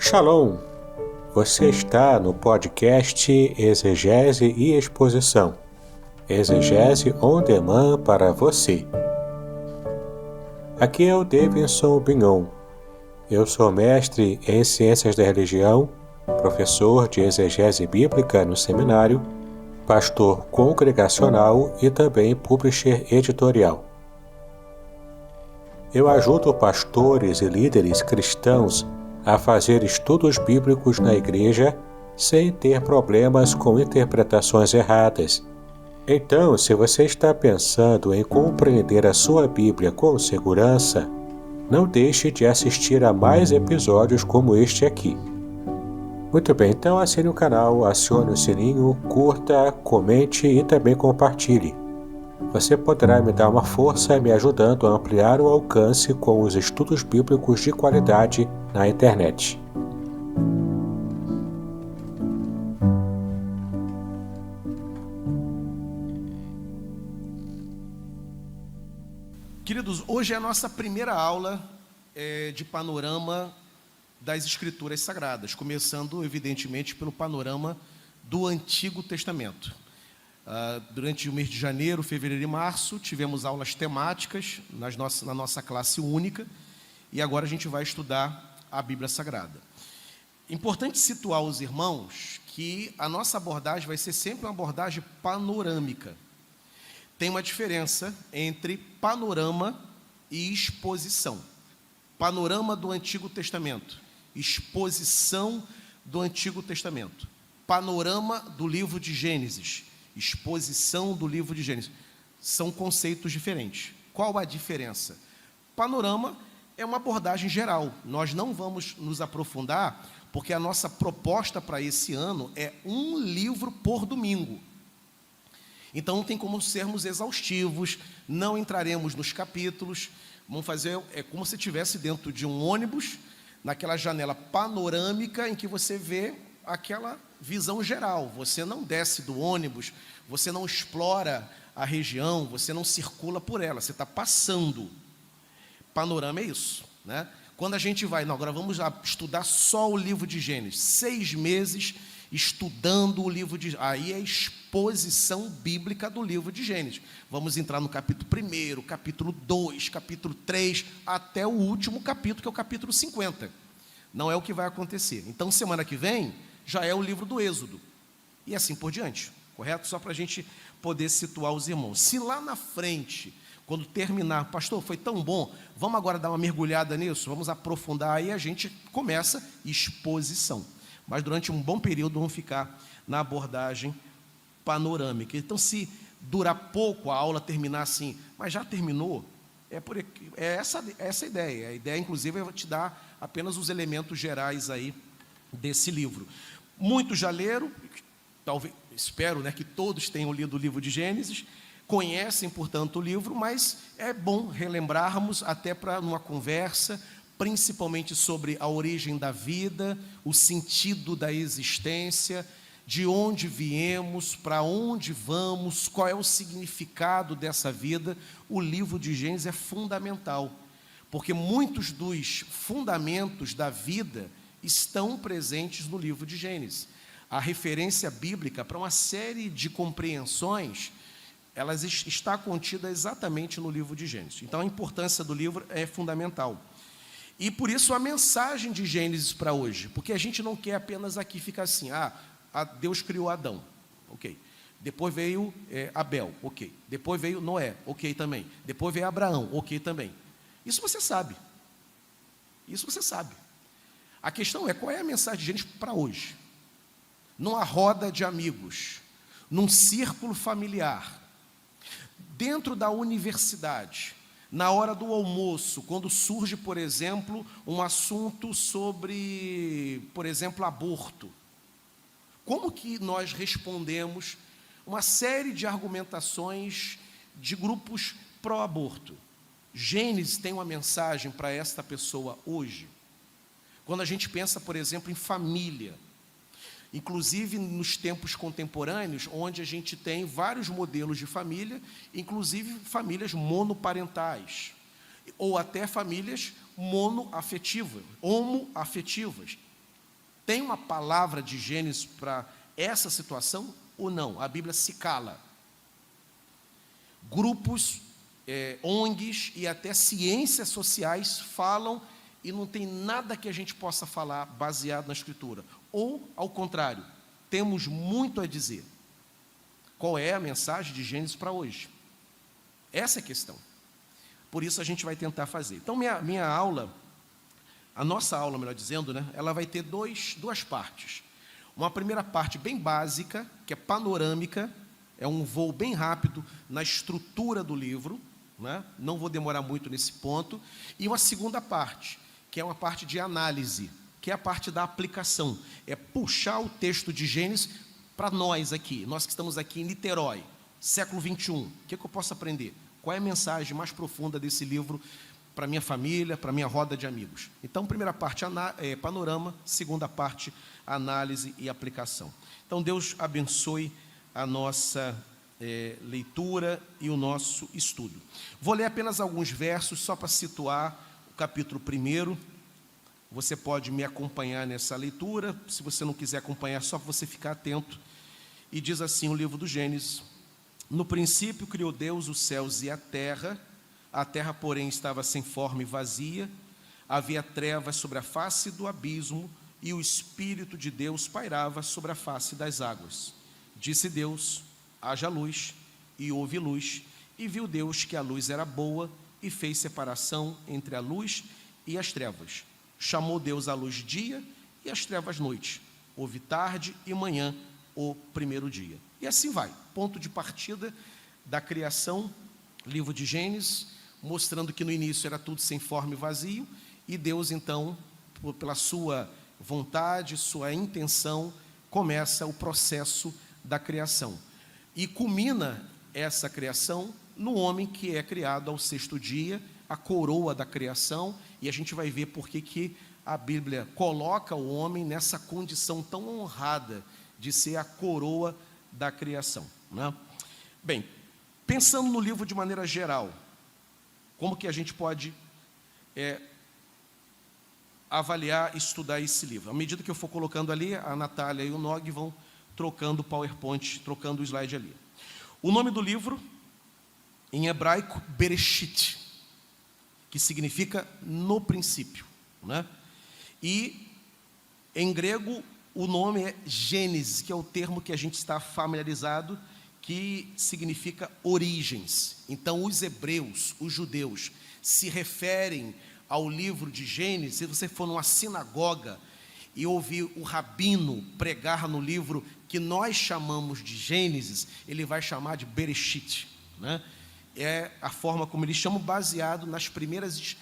Shalom! Você está no podcast Exegese e Exposição. Exegese on demand para você. Aqui é o Davidson Bignon. Eu sou mestre em Ciências da Religião, professor de Exegese Bíblica no seminário, pastor congregacional e também publisher editorial. Eu ajudo pastores e líderes cristãos a fazer estudos bíblicos na igreja sem ter problemas com interpretações erradas. Então, se você está pensando em compreender a sua Bíblia com segurança, não deixe de assistir a mais episódios como este aqui. Muito bem, então assine o canal, acione o sininho, curta, comente e também compartilhe. Você poderá me dar uma força me ajudando a ampliar o alcance com os estudos bíblicos de qualidade na internet. Queridos, hoje é a nossa primeira aula de panorama das Escrituras Sagradas, começando, evidentemente, pelo panorama do Antigo Testamento. Durante o mês de janeiro, fevereiro e março, tivemos aulas temáticas na nossa classe única, e agora a gente vai estudar a Bíblia Sagrada. Importante situar os irmãos que a nossa abordagem vai ser sempre uma abordagem panorâmica. Tem uma diferença entre panorama e exposição. Panorama do Antigo Testamento, exposição do Antigo Testamento. Panorama do livro de Gênesis, exposição do livro de Gênesis. São conceitos diferentes. Qual a diferença? Panorama é uma abordagem geral. Nós não vamos nos aprofundar, porque a nossa proposta para esse ano é um livro por domingo. Então, não tem como sermos exaustivos, não entraremos nos capítulos. Vamos fazer, é como se estivesse dentro de um ônibus, naquela janela panorâmica em que você vê aquela visão geral. Você não desce do ônibus, você não explora a região, você não circula por ela, você está passando. Panorama é isso, né? Quando a gente vai, agora vamos estudar só o livro de Gênesis, 6 meses estudando o livro de Gênesis, aí é a exposição bíblica do livro de Gênesis. Vamos entrar no capítulo 1, capítulo 2, capítulo 3, até o último capítulo, que é o capítulo 50. Não é o que vai acontecer. Então, semana que vem, já é o livro do Êxodo. E assim por diante, correto? Só para a gente poder situar os irmãos. Se lá na frente, quando terminar, pastor, foi tão bom, vamos agora dar uma mergulhada nisso, vamos aprofundar, aí a gente começa exposição. Mas durante um bom período vamos ficar na abordagem panorâmica. Então, se durar pouco a aula, terminar assim, mas já terminou, é essa a ideia. A ideia, inclusive, é te dar apenas os elementos gerais aí desse livro. Muitos já leram, talvez, espero, né, que todos tenham lido o livro de Gênesis, conhecem, portanto, o livro, mas é bom relembrarmos até para numa conversa, principalmente sobre a origem da vida, o sentido da existência, de onde viemos, para onde vamos, qual é o significado dessa vida. O livro de Gênesis é fundamental, porque muitos dos fundamentos da vida estão presentes no livro de Gênesis. A referência bíblica para uma série de compreensões, ela está contida exatamente no livro de Gênesis. Então, a importância do livro é fundamental. E por isso a mensagem de Gênesis para hoje, porque a gente não quer apenas aqui ficar assim, Deus criou Adão, ok. Depois veio Abel, ok. Depois veio Noé, ok também. Depois veio Abraão, ok também. Isso você sabe. Isso você sabe. A questão é, qual é a mensagem de Gênesis para hoje? Numa roda de amigos, num círculo familiar, dentro da universidade, na hora do almoço, quando surge, por exemplo, um assunto sobre, por exemplo, aborto. Como que nós respondemos uma série de argumentações de grupos pró-aborto? Gênesis tem uma mensagem para esta pessoa hoje. Quando a gente pensa, por exemplo, em família, inclusive nos tempos contemporâneos, onde a gente tem vários modelos de família, inclusive famílias monoparentais, ou até famílias monoafetivas, homoafetivas. Tem uma palavra de Gênesis para essa situação ou não? A Bíblia se cala. Grupos, ONGs e até ciências sociais falam e não tem nada que a gente possa falar baseado na Escritura. Ou, ao contrário, temos muito a dizer. Qual é a mensagem de Gênesis para hoje? Essa é a questão. Por isso a gente vai tentar fazer. Então, minha aula, a nossa aula, melhor dizendo, né, ela vai ter duas partes. Uma primeira parte bem básica, que é panorâmica, é um voo bem rápido na estrutura do livro, né? Não vou demorar muito nesse ponto. E uma segunda parte, que é uma parte de análise, que é a parte da aplicação. É puxar o texto de Gênesis para nós aqui, nós que estamos aqui em Niterói, século 21. O que eu posso aprender? Qual é a mensagem mais profunda desse livro para minha família, para minha roda de amigos? Então, primeira parte, panorama, segunda parte, análise e aplicação. Então, Deus abençoe a nossa leitura e o nosso estudo. Vou ler apenas alguns versos, só para situar o capítulo 1. Você pode me acompanhar nessa leitura, se você não quiser acompanhar, só para você ficar atento. E diz assim o livro do Gênesis: no princípio criou Deus os céus e a terra, porém, estava sem forma e vazia, havia trevas sobre a face do abismo, e o Espírito de Deus pairava sobre a face das águas. Disse Deus: haja luz, e houve luz, e viu Deus que a luz era boa, e fez separação entre a luz e as trevas. Chamou Deus a luz dia, e as trevas noite. Houve tarde e manhã, o primeiro dia. E assim vai, ponto de partida da criação, livro de Gênesis, mostrando que no início era tudo sem forma e vazio, e Deus então, pela sua vontade, sua intenção, começa o processo da criação. E culmina essa criação no homem que é criado ao sexto dia, a coroa da criação, e a gente vai ver por que a Bíblia coloca o homem nessa condição tão honrada de ser a coroa da criação, né? Bem, pensando no livro de maneira geral, como que a gente pode avaliar, estudar esse livro? À medida que eu for colocando ali, a Natália e o Nog vão trocando o PowerPoint, trocando o slide ali. O nome do livro, em hebraico, Bereshit, que significa no princípio, né? E em grego o nome é Gênesis, que é o termo que a gente está familiarizado, que significa origens. Então os hebreus, os judeus, se referem ao livro de Gênesis. Se você for numa sinagoga e ouvir o rabino pregar no livro que nós chamamos de Gênesis, ele vai chamar de Bereshit, né? É a forma como eles chamam, baseado nas primeiras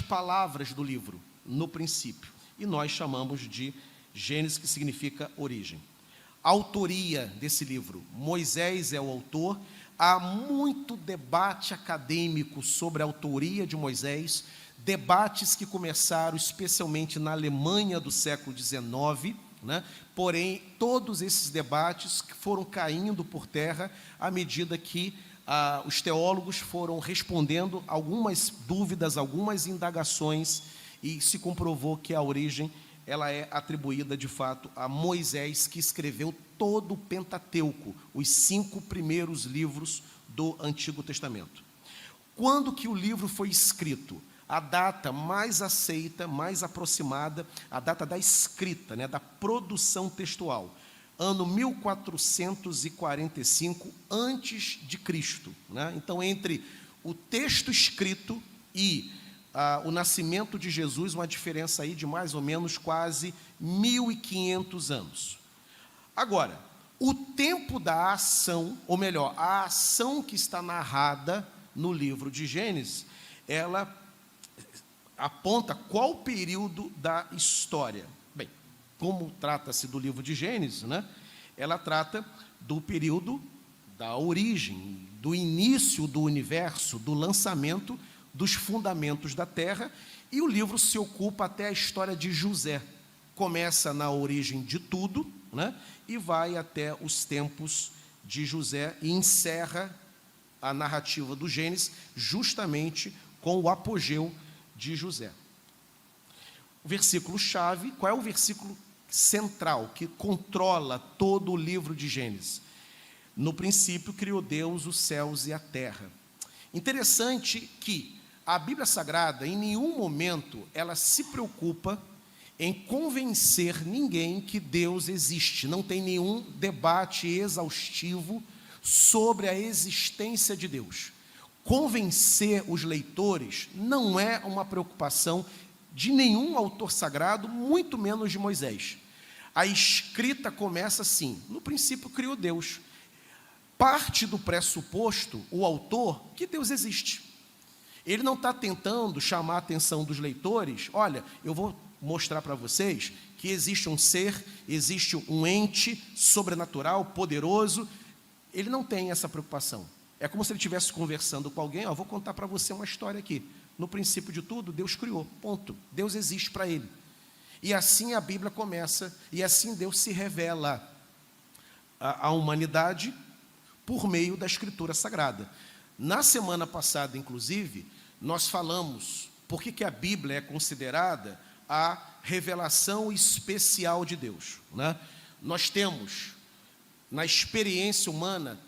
palavras do livro, no princípio. E nós chamamos de Gênesis, que significa origem. A autoria desse livro: Moisés é o autor. Há muito debate acadêmico sobre a autoria de Moisés, debates que começaram especialmente na Alemanha do século XIX, né? Porém, todos esses debates foram caindo por terra à medida que os teólogos foram respondendo algumas dúvidas, algumas indagações, e se comprovou que a origem ela é atribuída de fato a Moisés, que escreveu todo o Pentateuco, os 5 primeiros livros do Antigo Testamento. Quando que o livro foi escrito? A data mais aceita, mais aproximada, a data da escrita, né, da produção textual, ano 1445 antes de Cristo, né? Então, entre o texto escrito e o nascimento de Jesus, uma diferença aí de mais ou menos quase 1500 anos. Agora, o tempo da ação, ou melhor, a ação que está narrada no livro de Gênesis, ela aponta qual período da história. Bem, como trata-se do livro de Gênesis, né? Ela trata do período da origem, do início do universo, do lançamento dos fundamentos da terra, e o livro se ocupa até a história de José. Começa na origem de tudo, né? E vai até os tempos de José e encerra a narrativa do Gênesis justamente com o apogeu de José. O versículo-chave, qual é o versículo central, que controla todo o livro de Gênesis. No princípio criou Deus os céus e a terra. Interessante que a Bíblia Sagrada, em nenhum momento, ela se preocupa em convencer ninguém que Deus existe. Não tem nenhum debate exaustivo sobre a existência de Deus. Convencer os leitores não é uma preocupação de nenhum autor sagrado, muito menos de Moisés. A escrita começa assim: no princípio criou Deus. Parte do pressuposto, o autor, que Deus existe. Ele não está tentando chamar a atenção dos leitores. Olha, eu vou mostrar para vocês que existe um ser, existe um ente sobrenatural, poderoso. Ele não tem essa preocupação. É como se ele estivesse conversando com alguém. Vou contar para você uma história aqui. No princípio de tudo, Deus criou, ponto. Deus existe para ele. E assim a Bíblia começa, e assim Deus se revela à humanidade por meio da Escritura Sagrada. Na semana passada, inclusive, nós falamos por que a Bíblia é considerada a revelação especial de Deus, né? Nós temos, na experiência humana,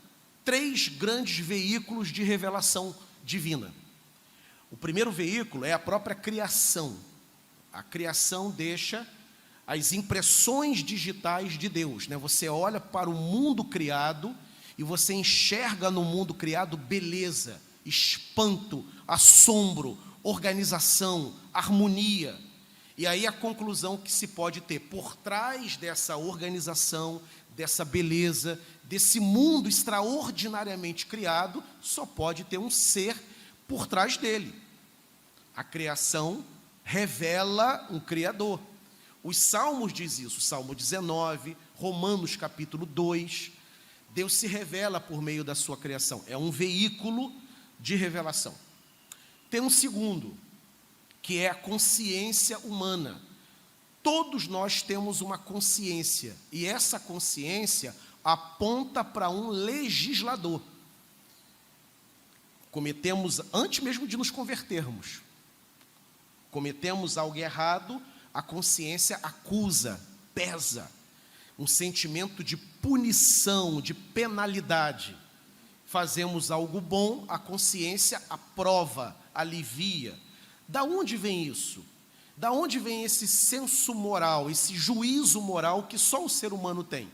3 grandes veículos de revelação divina. O primeiro veículo é a própria criação. A criação deixa as impressões digitais de Deus, né? Você olha para o mundo criado e você enxerga no mundo criado beleza, espanto, assombro, organização, harmonia. E aí a conclusão que se pode ter por trás dessa organização, dessa beleza, desse mundo extraordinariamente criado, só pode ter um ser por trás dele. A criação revela um Criador. Os Salmos diz isso, Salmo 19, Romanos capítulo 2, Deus se revela por meio da sua criação, é um veículo de revelação. Tem um segundo, que é a consciência humana. Todos nós temos uma consciência, e essa consciência aponta para um legislador. Cometemos, antes mesmo de nos convertermos, cometemos algo errado, a consciência acusa, pesa, um sentimento de punição, de penalidade. Fazemos algo bom, a consciência aprova, alivia. Da onde vem isso? Da onde vem esse senso moral, esse juízo moral que só o ser humano tem?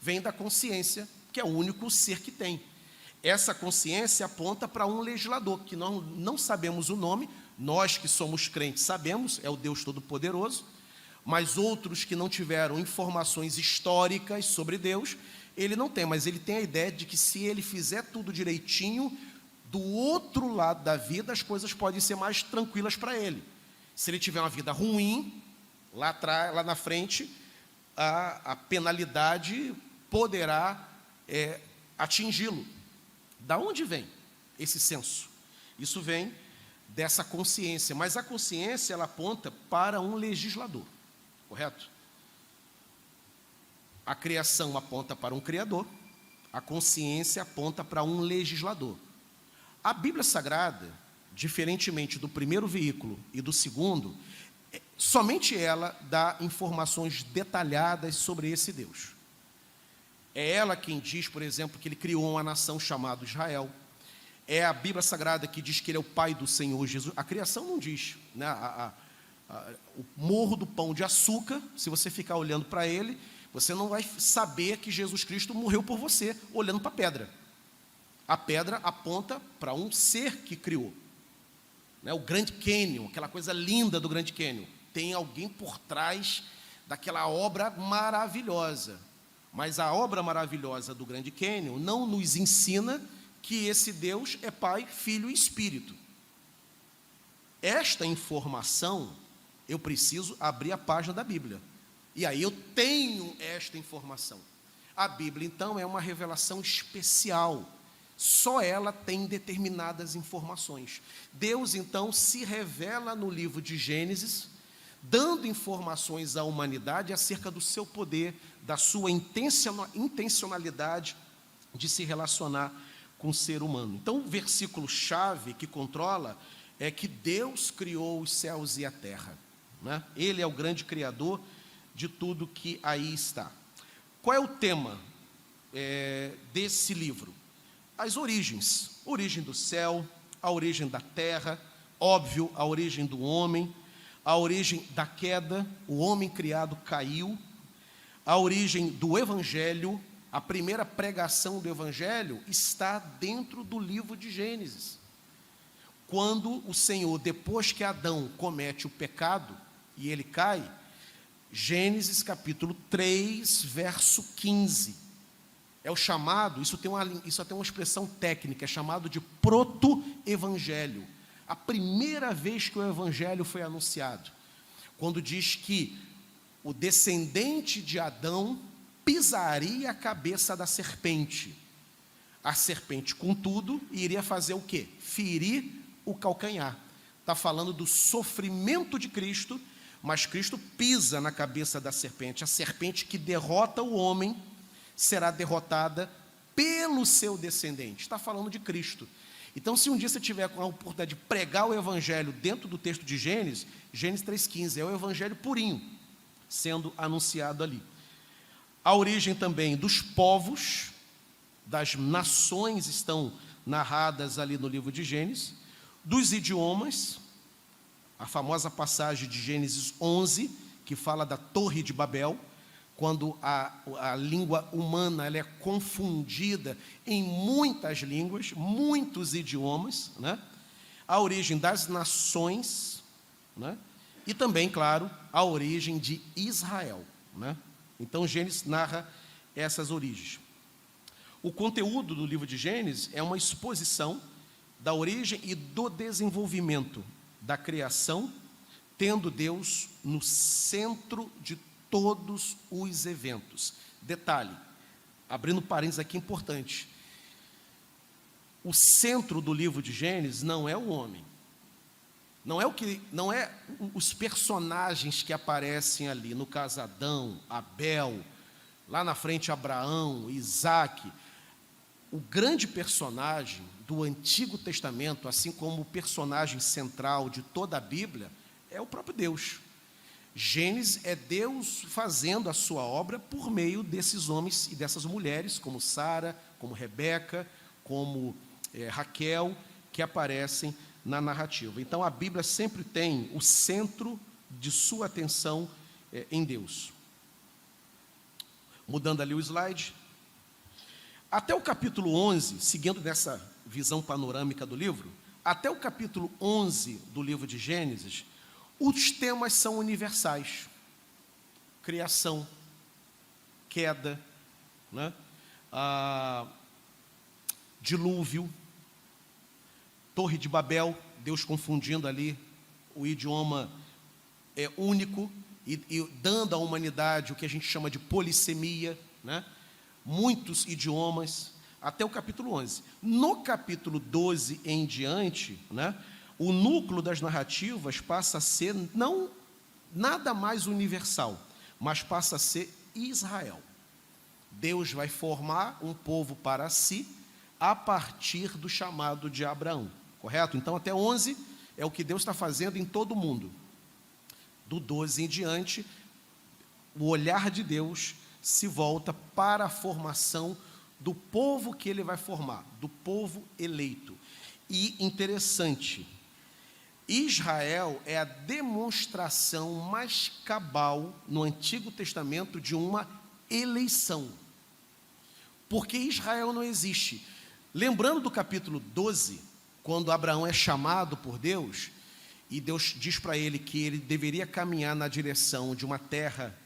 Vem da consciência, que é o único ser que tem. Essa consciência aponta para um legislador, que nós não sabemos o nome, nós que somos crentes sabemos, é o Deus Todo-Poderoso, mas outros que não tiveram informações históricas sobre Deus, ele não tem, mas ele tem a ideia de que se ele fizer tudo direitinho, do outro lado da vida as coisas podem ser mais tranquilas para ele. Se ele tiver uma vida ruim, lá atrás, lá na frente, a penalidade poderá atingi-lo. Da onde vem esse senso? Isso vem dessa consciência, mas a consciência ela aponta para um legislador, correto? A criação aponta para um criador, a consciência aponta para um legislador. A Bíblia Sagrada, diferentemente do primeiro veículo e do segundo, somente ela dá informações detalhadas sobre esse Deus. É ela quem diz, por exemplo, que ele criou uma nação chamada Israel. É a Bíblia Sagrada que diz que ele é o pai do Senhor Jesus. A criação não diz, né? O morro do pão de açúcar, se você ficar olhando para ele, você não vai saber que Jesus Cristo morreu por você, olhando para a pedra. A pedra aponta para um ser que criou, né? O Grand Canyon, aquela coisa linda do Grand Canyon. Tem alguém por trás daquela obra maravilhosa. Mas a obra maravilhosa do Grand Canyon não nos ensina que esse Deus é Pai, Filho e Espírito. Esta informação, eu preciso abrir a página da Bíblia. E aí eu tenho esta informação. A Bíblia, então, é uma revelação especial. Só ela tem determinadas informações. Deus, então, se revela no livro de Gênesis, dando informações à humanidade acerca do seu poder, da sua intencionalidade de se relacionar com o ser humano. Então, o versículo-chave que controla é que Deus criou os céus e a terra, né? Ele é o grande criador de tudo que aí está. Qual é o tema desse livro? As origens. Origem do céu, a origem da terra, óbvio, a origem do homem, a origem da queda, o homem criado caiu, a origem do Evangelho. A primeira pregação do Evangelho está dentro do livro de Gênesis. Quando o Senhor, depois que Adão comete o pecado e ele cai, Gênesis capítulo 3, verso 15, é o chamado, isso tem uma expressão técnica, é chamado de proto-evangelho. A primeira vez que o Evangelho foi anunciado, quando diz que o descendente de Adão pisaria a cabeça da serpente. A serpente, contudo, iria fazer o quê? Ferir o calcanhar. Está falando do sofrimento de Cristo, mas Cristo pisa na cabeça da serpente. A serpente que derrota o homem será derrotada pelo seu descendente. Está falando de Cristo. Então, se um dia você tiver a oportunidade de pregar o Evangelho dentro do texto de Gênesis, Gênesis 3,15, é o Evangelho purinho sendo anunciado ali. A origem também dos povos, das nações estão narradas ali no livro de Gênesis, dos idiomas, a famosa passagem de Gênesis 11, que fala da Torre de Babel, quando a língua humana ela é confundida em muitas línguas, muitos idiomas, né? A origem das nações, né? E também, claro, a origem de Israel, né? Então, Gênesis narra essas origens. O conteúdo do livro de Gênesis é uma exposição da origem e do desenvolvimento da criação, tendo Deus no centro de todos os eventos. Detalhe, abrindo parênteses aqui importante, o centro do livro de Gênesis não é o homem, não é os personagens que aparecem ali, no caso Adão, Abel, lá na frente Abraão, Isaac. O grande personagem do Antigo Testamento, assim como o personagem central de toda a Bíblia, é o próprio Deus. Gênesis é Deus fazendo a sua obra por meio desses homens e dessas mulheres, como Sara, como Rebeca, como Raquel, que aparecem na narrativa. Então, a Bíblia sempre tem o centro de sua atenção em Deus. Mudando ali o slide. Até o capítulo 11, seguindo nessa visão panorâmica do livro, até o capítulo 11 do livro de Gênesis, os temas são universais. Criação, queda, né? Dilúvio, Torre de Babel, Deus confundindo ali o idioma único e dando à humanidade o que a gente chama de polissemia, né? Muitos idiomas, até o capítulo 11. No capítulo 12 em diante, né, o núcleo das narrativas passa a ser nada mais universal, mas passa a ser Israel. Deus vai formar um povo para si a partir do chamado de Abraão, correto? Então, até 11 é o que Deus está fazendo em todo o mundo. Do 12 em diante, o olhar de Deus se volta para a formação do povo que ele vai formar, do povo eleito. E interessante, Israel é a demonstração mais cabal no Antigo Testamento de uma eleição, porque Israel não existe. Lembrando do capítulo 12, quando Abraão é chamado por Deus, e Deus diz para ele que ele deveria caminhar na direção de uma terra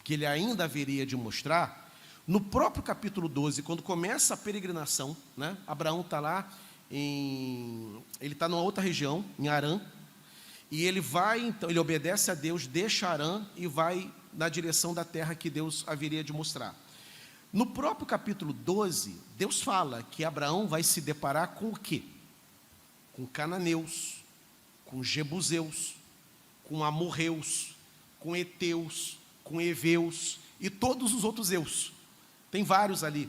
que ele ainda haveria de mostrar, no próprio capítulo 12, quando começa a peregrinação, né, Abraão está lá, ele está numa outra região, em Harã, e ele vai, então, ele obedece a Deus, deixa Harã e vai na direção da terra que Deus haveria de mostrar. No próprio capítulo 12, Deus fala que Abraão vai se deparar com o quê? Com cananeus, com jebuseus, com amorreus, com heteus, com heveus e todos os outros eus. Tem vários ali.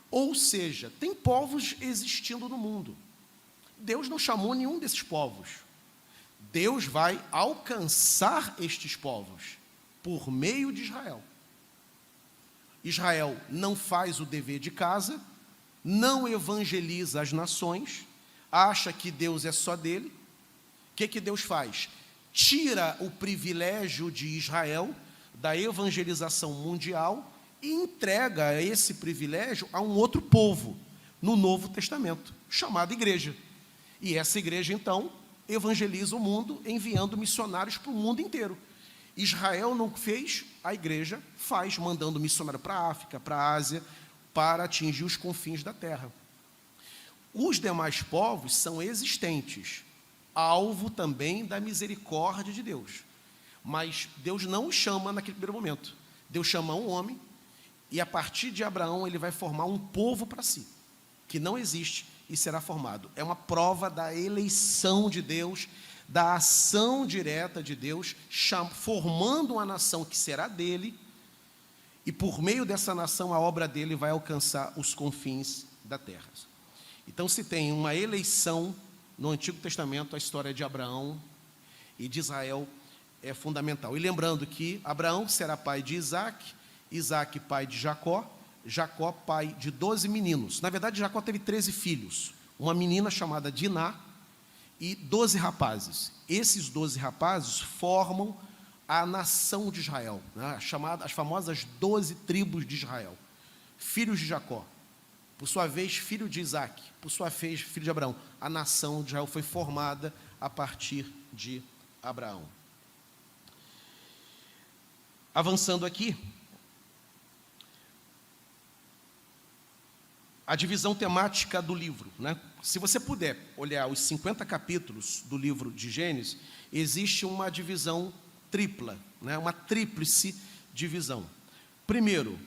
Ou seja, tem povos existindo no mundo. Deus não chamou nenhum desses povos. Deus vai alcançar estes povos. por meio de Israel. Israel não faz o dever de casa, não evangeliza as nações, acha que Deus é só dele. O que Deus faz? Tira o privilégio de Israel da evangelização mundial e entrega esse privilégio a um outro povo, no Novo Testamento, chamado igreja. E essa igreja, então, evangeliza o mundo, enviando missionários para o mundo inteiro. Israel não fez, a igreja faz, mandando missionário para a África, para a Ásia, para atingir os confins da terra. Os demais povos são existentes, alvo também da misericórdia de Deus. Mas Deus não os chama naquele primeiro momento. Deus chama um homem, e a partir de Abraão ele vai formar um povo para si, que não existe e será formado. É uma prova da eleição de Deus, da ação direta de Deus, formando uma nação que será dele, e por meio dessa nação a obra dele vai alcançar os confins da terra. Então, se tem uma eleição no Antigo Testamento, a história de Abraão e de Israel é fundamental. E lembrando que Abraão será pai de Isaque, Isaque pai de Jacó, Jacó pai de 12 meninos. Na verdade, Jacó teve 13 filhos, uma menina chamada Diná e 12 rapazes. Esses 12 rapazes formam a nação de Israel, né? As famosas 12 tribos de Israel, filhos de Jacó, por sua vez filho de Isaque, por sua vez filho de Abraão. A nação de Israel foi formada a partir de Abraão. Avançando aqui, a divisão temática do livro, né? Se você puder olhar os 50 capítulos do livro de Gênesis, existe uma divisão tripla, né? Uma tríplice divisão. Primeiro,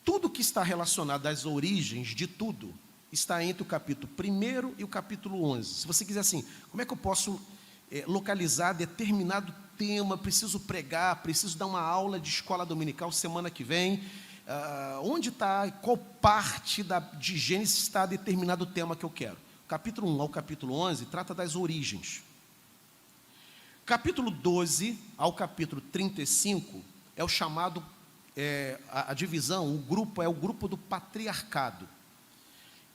tudo que está relacionado às origens de tudo está entre o capítulo 1 e o capítulo 11. Se você quiser assim, como é que eu posso localizar determinado tema, preciso pregar, preciso dar uma aula de escola dominical semana que vem, onde está, qual parte de Gênesis está determinado o tema que eu quero? Capítulo 1 ao capítulo 11 trata das origens. Capítulo 12 ao capítulo 35 é o chamado, a divisão, o grupo é o grupo do patriarcado.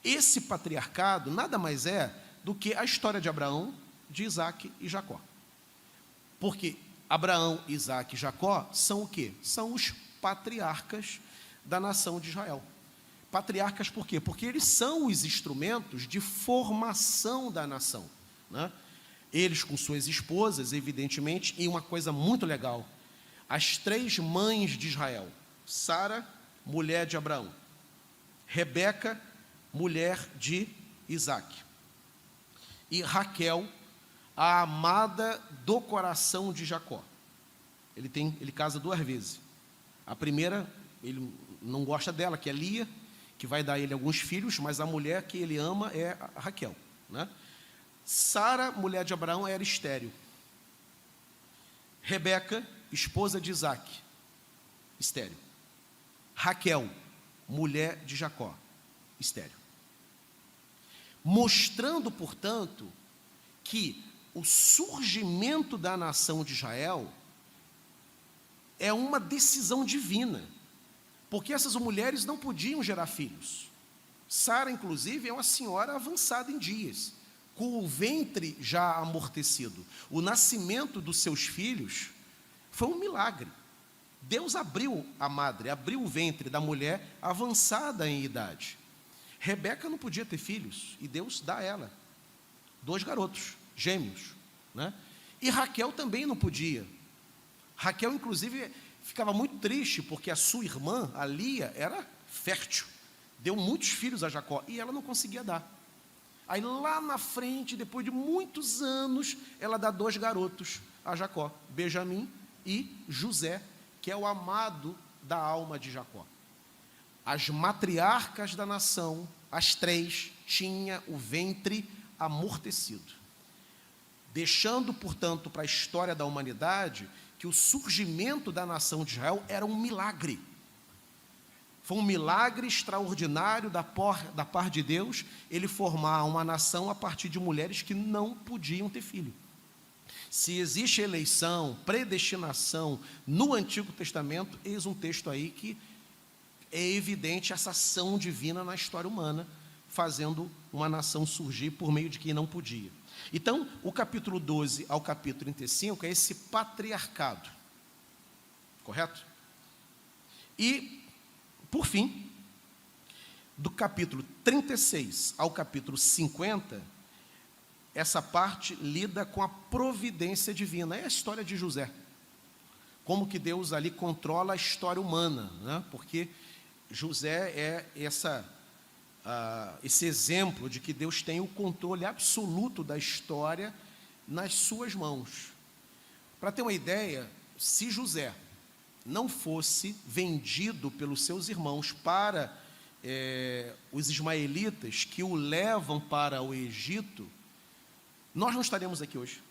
Esse patriarcado nada mais é do que a história de Abraão, de Isaque e Jacó. Porque Abraão, Isaque e Jacó são o quê? São os patriarcas da nação de Israel. Patriarcas por quê? Porque eles são os instrumentos de formação da nação, né? Eles com suas esposas, evidentemente, e uma coisa muito legal, as 3 mães de Israel: Sara, mulher de Abraão; Rebeca, mulher de Isaque; e Raquel, a amada do coração de Jacó. Ele casa 2 vezes. A primeira, ele não gosta dela, que é Lia, que vai dar a ele alguns filhos, mas a mulher que ele ama é a Raquel, né? Sara, mulher de Abraão, era estéril. Rebeca, esposa de Isaque, estéril. Raquel, mulher de Jacó, estéril. Mostrando, portanto, que o surgimento da nação de Israel é uma decisão divina, porque essas mulheres não podiam gerar filhos. Sara, inclusive, é uma senhora avançada em dias, com o ventre já amortecido. O nascimento dos seus filhos foi um milagre. Deus abriu a madre, abriu o ventre da mulher avançada em idade. Rebeca não podia ter filhos, e Deus dá a ela 2 garotos, gêmeos, né? E Raquel também não podia. Raquel, inclusive, ficava muito triste, porque a sua irmã, a Lia, era fértil, deu muitos filhos a Jacó, e ela não conseguia dar. Aí lá na frente, depois de muitos anos, ela dá 2 garotos a Jacó, Benjamim e José, que é o amado da alma de Jacó. As matriarcas da nação, as 3, tinham o ventre amortecido, deixando, portanto, para a história da humanidade, que o surgimento da nação de Israel era um milagre. Foi um milagre extraordinário da parte de Deus, ele formar uma nação a partir de mulheres que não podiam ter filho. Se existe eleição, predestinação no Antigo Testamento, eis um texto aí que é evidente essa ação divina na história humana, fazendo uma nação surgir por meio de quem não podia. Então, o capítulo 12 ao capítulo 35 é esse patriarcado, correto? E, por fim, do capítulo 36 ao capítulo 50, essa parte lida com a providência divina. É a história de José. Como que Deus ali controla a história humana, né? Porque José é esse exemplo de que Deus tem o controle absoluto da história nas suas mãos. Para ter uma ideia, se José não fosse vendido pelos seus irmãos para os ismaelitas que o levam para o Egito, nós não estaremos aqui hoje.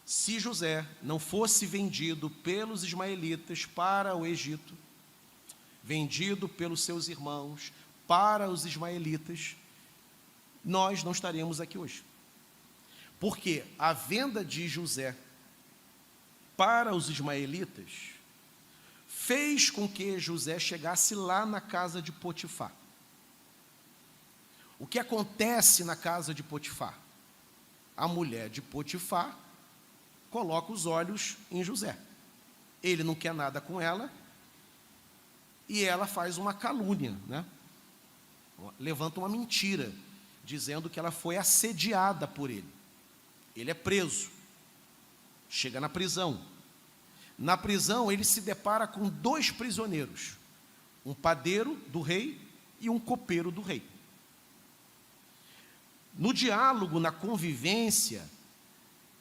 Se José não fosse vendido pelos ismaelitas para o Egito, vendido pelos seus irmãos para os ismaelitas, nós não estaríamos aqui hoje. Porque a venda de José para os ismaelitas fez com que José chegasse lá na casa de Potifar. O que acontece na casa de Potifar? A mulher de Potifar coloca os olhos em José. Ele não quer nada com ela, e ela faz uma calúnia, né? Levanta uma mentira, dizendo que ela foi assediada por ele. Ele é preso, chega na prisão. Na prisão, ele se depara com 2 prisioneiros, um padeiro do rei e um copeiro do rei. No diálogo, na convivência,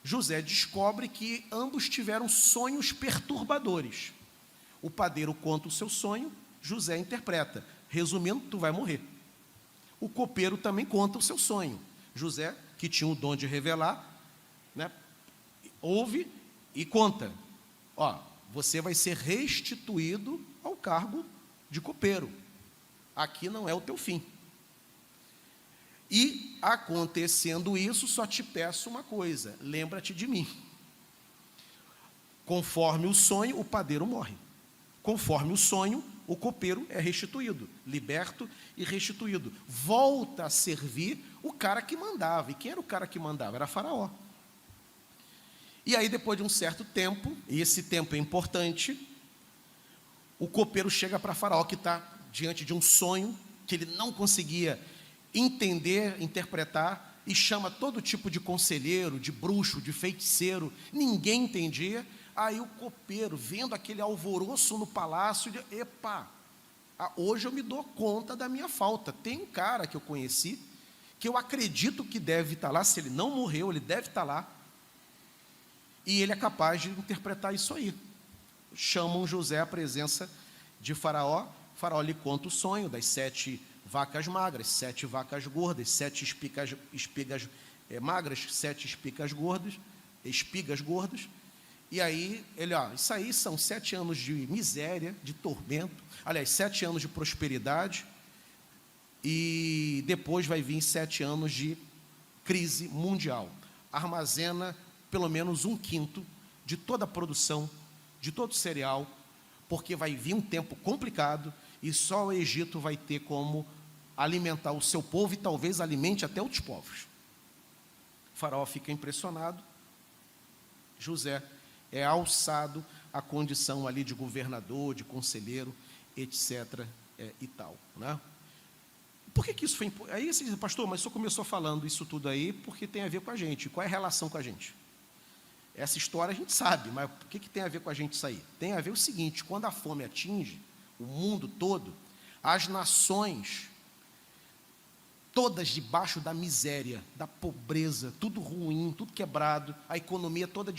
José descobre que ambos tiveram sonhos perturbadores. O padeiro conta o seu sonho, José interpreta. Resumindo, tu vai morrer. O copeiro também conta o seu sonho. José, que tinha o dom de revelar, né, ouve e conta. Você vai ser restituído ao cargo de copeiro. Aqui não é o teu fim. E, acontecendo isso, só te peço uma coisa: lembra-te de mim. Conforme o sonho, o padeiro morre. Conforme o sonho, o copeiro é restituído, liberto e restituído. Volta a servir o cara que mandava. E quem era o cara que mandava? Era Faraó. E aí, depois de um certo tempo, e esse tempo é importante, o copeiro chega para Faraó, que está diante de um sonho que ele não conseguia entender, interpretar, e chama todo tipo de conselheiro, de bruxo, de feiticeiro. Ninguém entendia. Aí o copeiro, vendo aquele alvoroço no palácio, diz: epa, hoje eu me dou conta da minha falta. Tem um cara que eu conheci, que eu acredito que deve estar lá. Se ele não morreu, ele deve estar lá, e ele é capaz de interpretar isso aí. Chamam José à presença de Faraó. Faraó lhe conta o sonho das 7 vacas magras, 7 vacas gordas, 7 espigas magras, 7 espigas gordas. E aí, ele, isso aí são 7 anos de miséria, de tormento, aliás, 7 anos de prosperidade, e depois vai vir 7 anos de crise mundial. Armazena pelo menos 1/5 de toda a produção, de todo o cereal, porque vai vir um tempo complicado, e só o Egito vai ter como alimentar o seu povo, e talvez alimente até outros povos. O faraó fica impressionado. José é alçado à condição ali de governador, de conselheiro, etc. E tal, né? Por que isso foi importante? Aí você diz: pastor, mas o senhor começou falando isso tudo aí porque tem a ver com a gente. Qual é a relação com a gente? Essa história a gente sabe, mas por que tem a ver com a gente isso aí? Tem a ver o seguinte: quando a fome atinge o mundo todo, as nações, todas debaixo da miséria, da pobreza, tudo ruim, tudo quebrado, a economia toda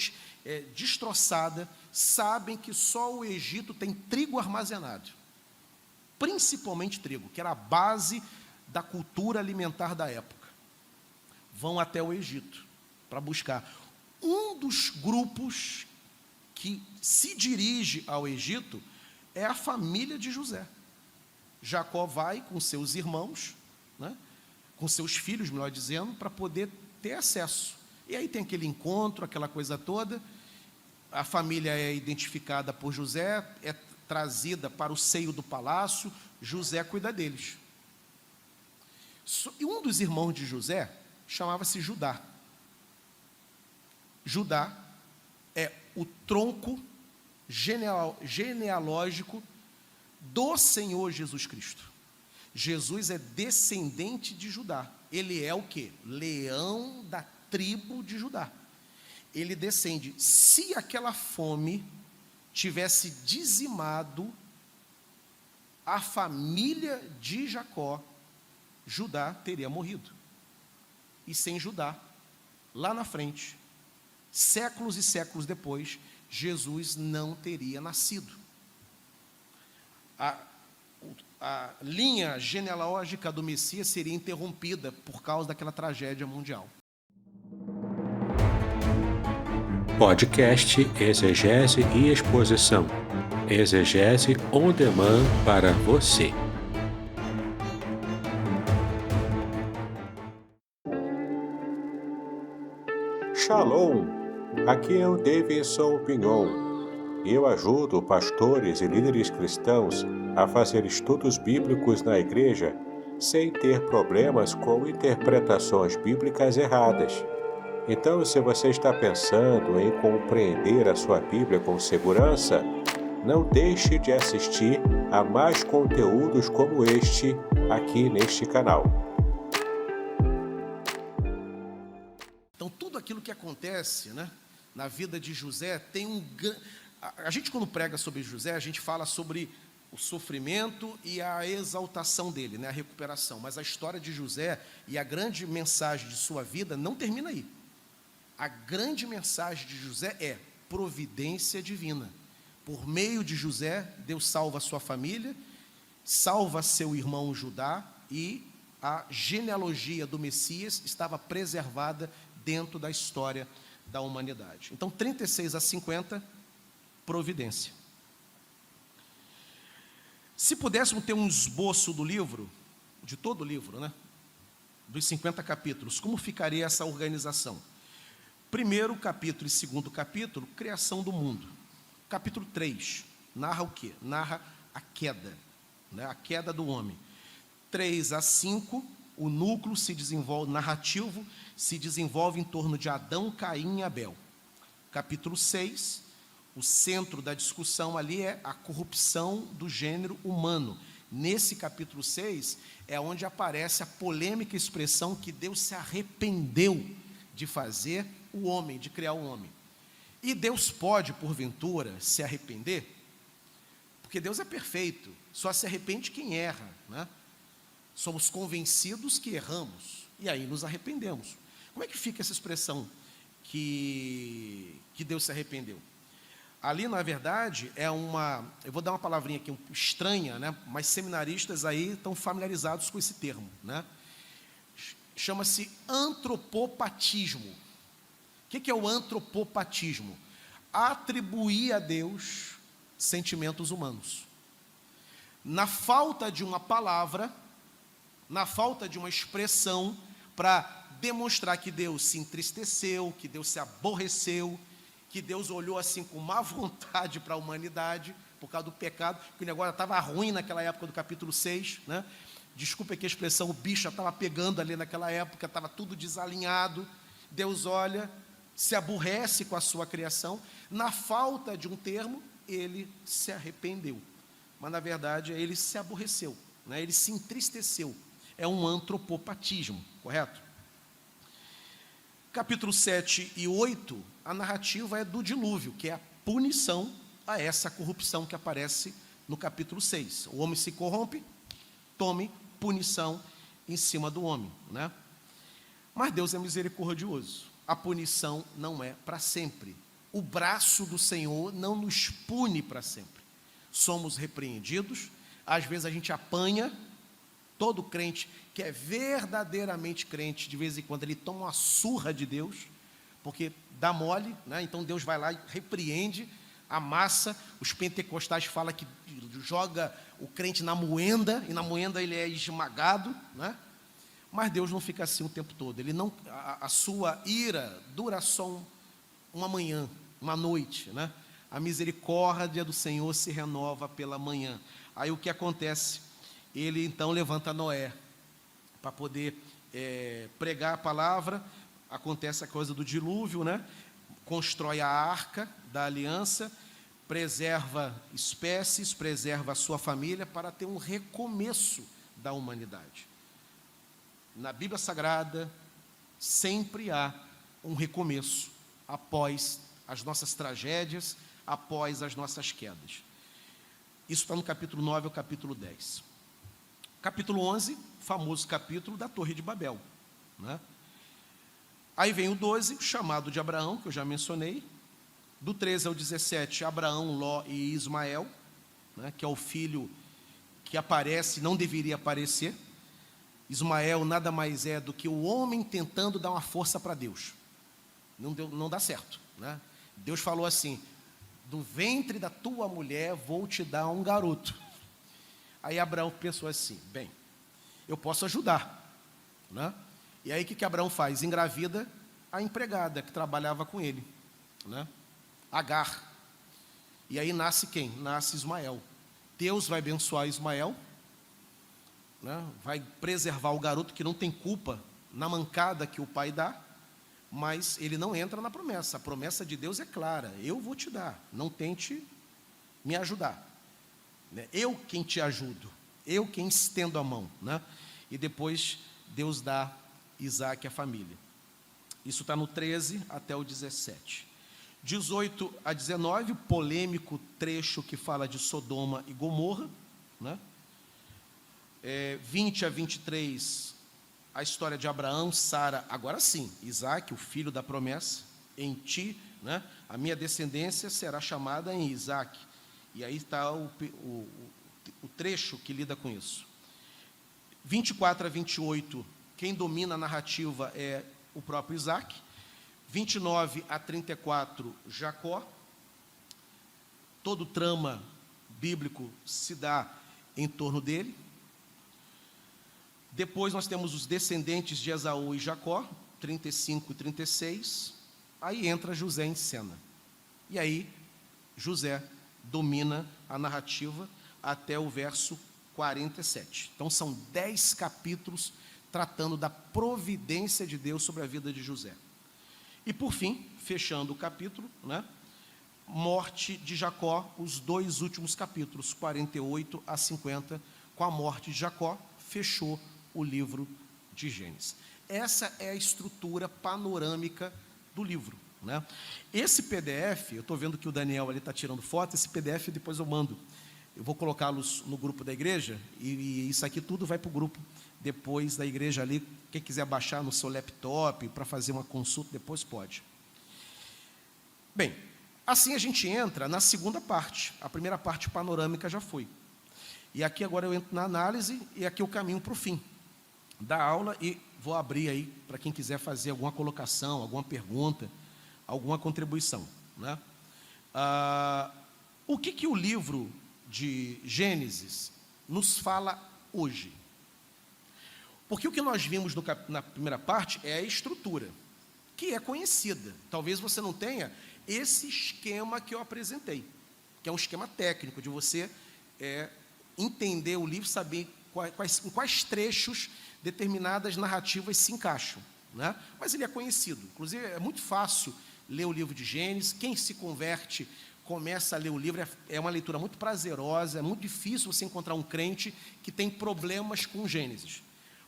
destroçada, sabem que só o Egito tem trigo armazenado, principalmente trigo, que era a base da cultura alimentar da época. Vão até o Egito para buscar. Um dos grupos que se dirige ao Egito é a família de José. Jacó vai com seus irmãos, né, com seus filhos, melhor dizendo, para poder ter acesso. E aí tem aquele encontro, aquela coisa toda, a família é identificada por José, é trazida para o seio do palácio, José cuida deles. E um dos irmãos de José chamava-se Judá. Judá é o tronco genealógico do Senhor Jesus Cristo. Jesus é descendente de Judá. Ele é o quê? Leão da tribo de Judá. Ele descende. Se aquela fome tivesse dizimado a família de Jacó, Judá teria morrido. E sem Judá, lá na frente, séculos e séculos depois, Jesus não teria nascido. A linha genealógica do Messias seria interrompida por causa daquela tragédia mundial. Podcast Exegese e Exposição. Exegese on demand para você. Shalom! Aqui é o Davidson Pignon. Eu ajudo pastores e líderes cristãos a fazer estudos bíblicos na igreja sem ter problemas com interpretações bíblicas erradas. Então, se você está pensando em compreender a sua Bíblia com segurança, não deixe de assistir a mais conteúdos como este aqui neste canal. Então, tudo aquilo que acontece, né, na vida de José tem a gente, quando prega sobre José, a gente fala sobre o sofrimento e a exaltação dele, né, a recuperação. Mas a história de José e a grande mensagem de sua vida não termina aí. A grande mensagem de José é providência divina. Por meio de José, Deus salva a sua família, salva seu irmão Judá, e a genealogia do Messias estava preservada dentro da história da humanidade. Então, 36 a 50, providência. Se pudéssemos ter um esboço do livro, de todo o livro, né, dos 50 capítulos, como ficaria essa organização? Primeiro capítulo e segundo capítulo, criação do mundo. Capítulo 3, narra o quê? Narra a queda, né, a queda do homem. 3 a 5, o núcleo se desenvolve, narrativo, se desenvolve em torno de Adão, Caim e Abel. Capítulo 6, o centro da discussão ali é a corrupção do gênero humano. Nesse capítulo 6 é onde aparece a polêmica expressão que Deus se arrependeu de fazer o homem, de criar o homem. E Deus pode, porventura, se arrepender? Porque Deus é perfeito, só se arrepende quem erra, né? Somos convencidos que erramos, e aí nos arrependemos. Como é que fica essa expressão que Deus se arrependeu? Ali, na verdade, eu vou dar uma palavrinha aqui estranha, né? Mas seminaristas aí estão familiarizados com esse termo, né? Chama-se antropopatismo. O que é o antropopatismo? Atribuir a Deus sentimentos humanos. Na falta de uma palavra, na falta de uma expressão para demonstrar que Deus se entristeceu, que Deus se aborreceu, que Deus olhou assim com má vontade para a humanidade, por causa do pecado, que o negócio estava ruim naquela época do capítulo 6, né? Desculpa aqui a expressão, o bicho estava pegando ali naquela época, estava tudo desalinhado. Deus olha, se aborrece com a sua criação, na falta de um termo, ele se arrependeu. Mas, na verdade, ele se aborreceu, né? Ele se entristeceu. É um antropopatismo, correto? Capítulo 7 e 8, a narrativa é do dilúvio, que é a punição a essa corrupção que aparece no capítulo 6. O homem se corrompe, tome punição em cima do homem, né? Mas Deus é misericordioso. A punição não é para sempre. O braço do Senhor não nos pune para sempre. Somos repreendidos, às vezes a gente apanha. Todo crente que é verdadeiramente crente, de vez em quando ele toma uma surra de Deus, porque dá mole, né? Então Deus vai lá e repreende, amassa. Os pentecostais falam que joga o crente na moenda, e na moenda ele é esmagado, né? Mas Deus não fica assim o tempo todo. Ele não, a sua ira dura só uma manhã, uma noite, né? A misericórdia do Senhor se renova pela manhã. Aí o que acontece? Ele então levanta Noé para poder pregar a palavra. Acontece a coisa do dilúvio, né? Constrói a arca da aliança, preserva espécies, preserva a sua família para ter um recomeço da humanidade. Na Bíblia Sagrada, sempre há um recomeço após as nossas tragédias, após as nossas quedas. Isso está no capítulo 9 ao capítulo 10. Capítulo 11, famoso capítulo da Torre de Babel, né? Aí vem o 12, chamado de Abraão, que eu já mencionei. Do 13 ao 17, Abraão, Ló e Ismael, né, que é o filho que aparece, não deveria aparecer. Ismael nada mais é do que o homem tentando dar uma força para Deus. Não dá certo, né? Deus falou assim: do ventre da tua mulher vou te dar um garoto. Aí Abraão pensou assim: bem, eu posso ajudar, né? E aí o que Abraão faz? Engravida a empregada que trabalhava com ele, né? Agar. E aí nasce quem? Nasce Ismael. Deus vai abençoar Ismael, né? Vai preservar o garoto que não tem culpa na mancada que o pai dá, mas ele não entra na promessa. A promessa de Deus é clara: eu vou te dar, não tente me ajudar, né? Eu quem te ajudo, eu quem estendo a mão, né? E depois Deus dá Isaac à família. Isso está no 13 até o 17. 18 a 19, polêmico trecho que fala de Sodoma e Gomorra, né? 20 a 23, a história de Abraão, Sara, agora sim, Isaac, o filho da promessa, em ti, né, a minha descendência será chamada em Isaac. E aí está o trecho que lida com isso. 24 a 28, quem domina a narrativa é o próprio Isaac. 29 a 34, Jacó. Todo o trama bíblico se dá em torno dele. Depois nós temos os descendentes de Esaú e Jacó, 35 e 36. Aí entra José em cena. E aí José domina a narrativa até o verso 47. Então são 10 capítulos tratando da providência de Deus sobre a vida de José. E por fim, fechando o capítulo, né, morte de Jacó, os 2 últimos capítulos, 48 a 50, com a morte de Jacó, fechou o livro de Gênesis. Essa é a estrutura panorâmica do livro, né? Esse PDF, eu estou vendo que o Daniel ali está tirando foto, esse PDF depois eu mando. Eu vou colocá-los no grupo da igreja, e isso aqui tudo vai para o grupo depois da igreja ali. Quem quiser baixar no seu laptop para fazer uma consulta, depois pode. Bem, assim a gente entra na segunda parte. A primeira parte panorâmica já foi. E aqui agora eu entro na análise, e aqui eu caminho para o fim da aula, e vou abrir aí para quem quiser fazer alguma colocação, alguma pergunta, alguma contribuição, né? O que o livro de Gênesis nos fala hoje? Porque o que nós vimos na primeira parte é a estrutura, que é conhecida. Talvez você não tenha esse esquema que eu apresentei, que é um esquema técnico, de você entender o livro, saber em quais trechos determinadas narrativas se encaixam, né? Mas ele é conhecido. Inclusive, é muito fácil ler o livro de Gênesis. Quem se converte, começa a ler o livro, é uma leitura muito prazerosa. É muito difícil você encontrar um crente que tem problemas com Gênesis.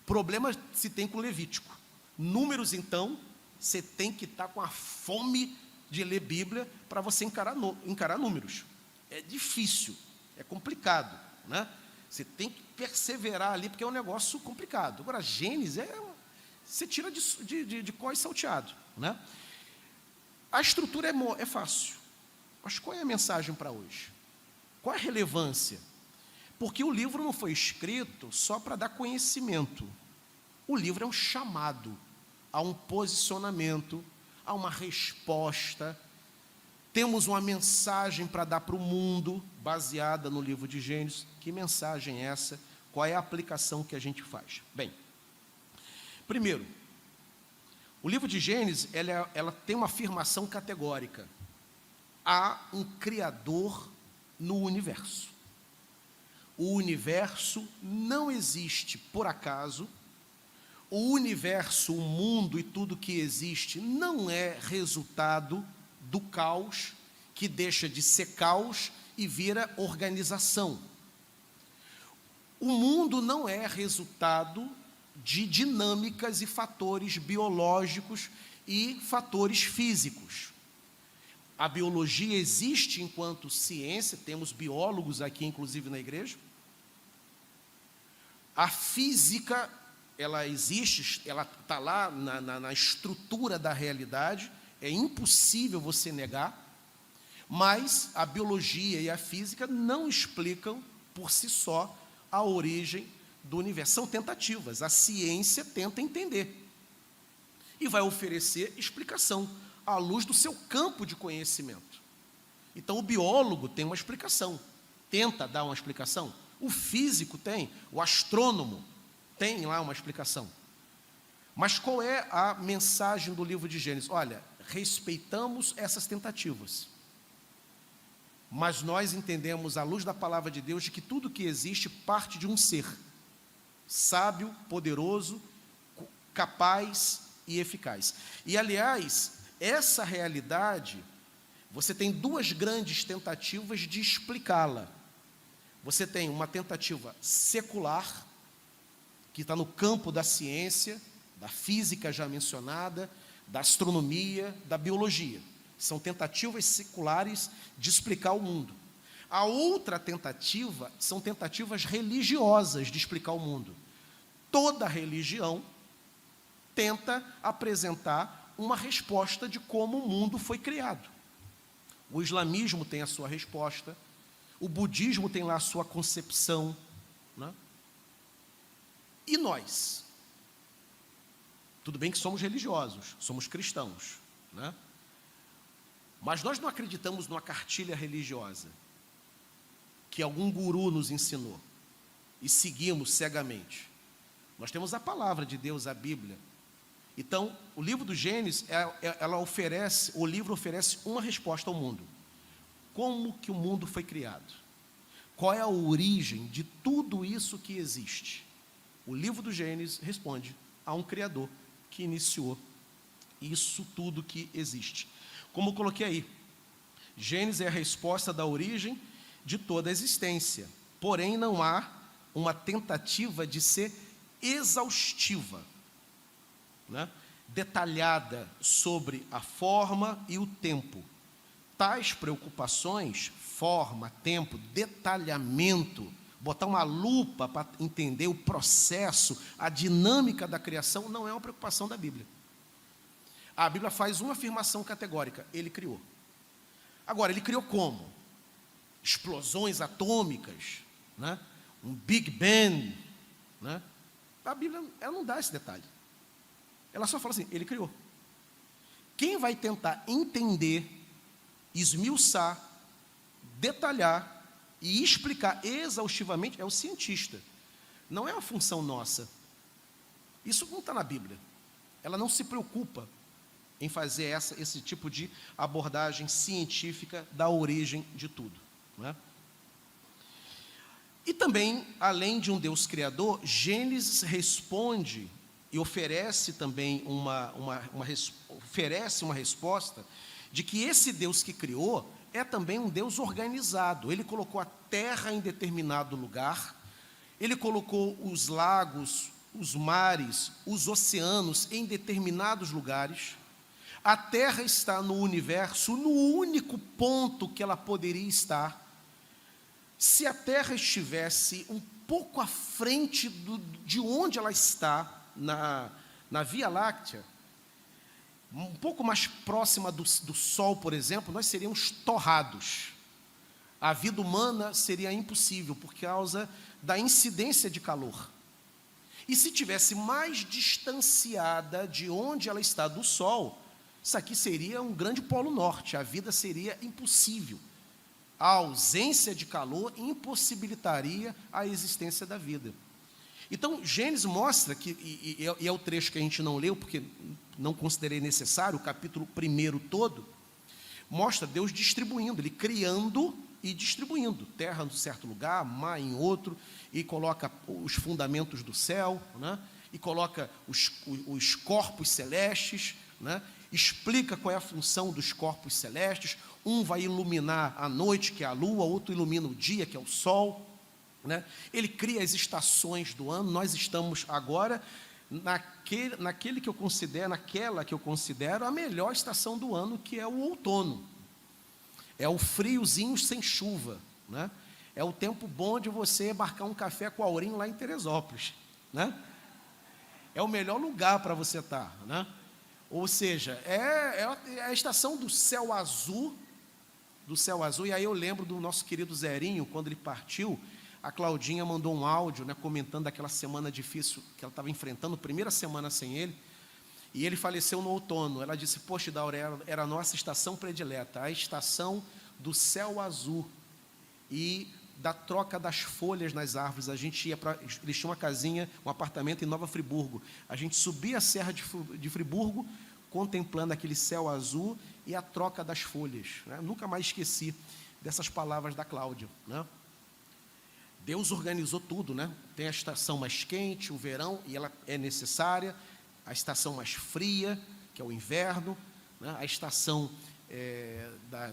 Problemas se tem com Levítico. Números, então, você tem que estar com a fome de ler Bíblia para você encarar números. É difícil, é complicado, né? Você tem que perseverar ali, porque é um negócio complicado. Agora, Gênesis, você tira de có e salteado, né? A estrutura é fácil. Mas qual é a mensagem para hoje? Qual é a relevância? Porque o livro não foi escrito só para dar conhecimento. O livro é um chamado a um posicionamento, a uma resposta. Temos uma mensagem para dar para o mundo, baseada no livro de Gênesis. Que mensagem é essa? Qual é a aplicação que a gente faz? Bem, Primeiro, o livro de Gênesis, ela tem uma afirmação categórica. Há um Criador no universo. O universo não existe por acaso. O universo, o mundo e tudo que existe não é resultado do caos, que deixa de ser caos e vira organização. O mundo não é resultado de dinâmicas e fatores biológicos e fatores físicos. A biologia existe enquanto ciência, temos biólogos aqui, inclusive, na igreja. A física, ela existe, ela está lá na estrutura da realidade, é impossível você negar, mas a biologia e a física não explicam, por si só, a origem do universo. São tentativas, a ciência tenta entender e vai oferecer explicação à luz do seu campo de conhecimento. Então, o biólogo tem uma explicação, tenta dar uma explicação, o físico tem, o astrônomo tem lá uma explicação. Mas qual é a mensagem do livro de Gênesis? Olha, respeitamos essas tentativas, mas nós entendemos, à luz da palavra de Deus, de que tudo que existe parte de um ser sábio, poderoso, capaz e eficaz. E, aliás, essa realidade, você tem duas grandes tentativas de explicá-la. Você tem uma tentativa secular, que está no campo da ciência, da física já mencionada, da astronomia, da biologia. São tentativas seculares de explicar o mundo. A outra tentativa são tentativas religiosas de explicar o mundo. Toda religião tenta apresentar uma resposta de como o mundo foi criado. O islamismo tem a sua resposta, o budismo tem lá a sua concepção, né? E nós? Tudo bem que somos religiosos, somos cristãos, né? Mas nós não acreditamos numa cartilha religiosa que algum guru nos ensinou e seguimos cegamente. Nós temos a palavra de Deus, a Bíblia. Então, o livro do Gênesis, o livro oferece uma resposta ao mundo. Como que o mundo foi criado? Qual é a origem de tudo isso que existe? O livro do Gênesis responde a um Criador que iniciou isso tudo que existe. Como eu coloquei aí, Gênesis é a resposta da origem de toda a existência. Porém, não há uma tentativa de ser exaustiva, né? Detalhada sobre a forma e o tempo. Tais preocupações, forma, tempo, detalhamento, botar uma lupa para entender o processo, a dinâmica da criação, não é uma preocupação da Bíblia. A Bíblia faz uma afirmação categórica: Ele criou. Agora, Ele criou como? Explosões atômicas, né? Um Big Bang, né? A Bíblia, ela não dá esse detalhe. Ela só fala assim: Ele criou. Quem vai tentar entender, esmiuçar, detalhar e explicar exaustivamente é o cientista. Não é uma função nossa. Isso não está na Bíblia. Ela não se preocupa em fazer esse tipo de abordagem científica da origem de tudo, não é? E também, além de um Deus criador, Gênesis responde e oferece também oferece uma resposta de que esse Deus que criou é também um Deus organizado. Ele colocou a terra em determinado lugar, Ele colocou os lagos, os mares, os oceanos em determinados lugares. A terra está no universo, no único ponto que ela poderia estar. Se a terra estivesse um pouco à frente de onde ela está, na Via Láctea, um pouco mais próxima do Sol, por exemplo, nós seríamos torrados. A vida humana seria impossível por causa da incidência de calor. E se tivesse mais distanciada de onde ela está do Sol, isso aqui seria um grande polo norte, a vida seria impossível. A ausência de calor impossibilitaria a existência da vida. Então, Gênesis mostra que, e é o trecho que a gente não leu, porque não considerei necessário, o capítulo 1 todo, mostra Deus distribuindo, Ele criando e distribuindo, terra em certo lugar, mar em outro, e coloca os fundamentos do céu, né? E coloca os corpos celestes, né? Explica qual é a função dos corpos celestes, um vai iluminar a noite, que é a lua, outro ilumina o dia, que é o sol, né? Ele cria as estações do ano. Nós estamos agora naquela que eu considero a melhor estação do ano, que é o outono. É o friozinho sem chuva, né? É o tempo bom de você marcar um café com Aurinho lá em Teresópolis, né? É o melhor lugar para você estar, né? Ou seja, é a estação do céu azul, e aí eu lembro do nosso querido Zerinho, quando ele partiu, a Claudinha mandou um áudio, né, comentando aquela semana difícil que ela estava enfrentando, primeira semana sem ele, e ele faleceu no outono. Ela disse: poxa, Daura, era a nossa estação predileta, a estação do céu azul e da troca das folhas nas árvores. A gente ia eles tinham uma casinha, um apartamento em Nova Friburgo, a gente subia a Serra de Friburgo, contemplando aquele céu azul e a troca das folhas, né? Nunca mais esqueci dessas palavras da Cláudia, né? Deus organizou tudo, né? Tem a estação mais quente, o verão, e ela é necessária, a estação mais fria, que é o inverno, né? A estação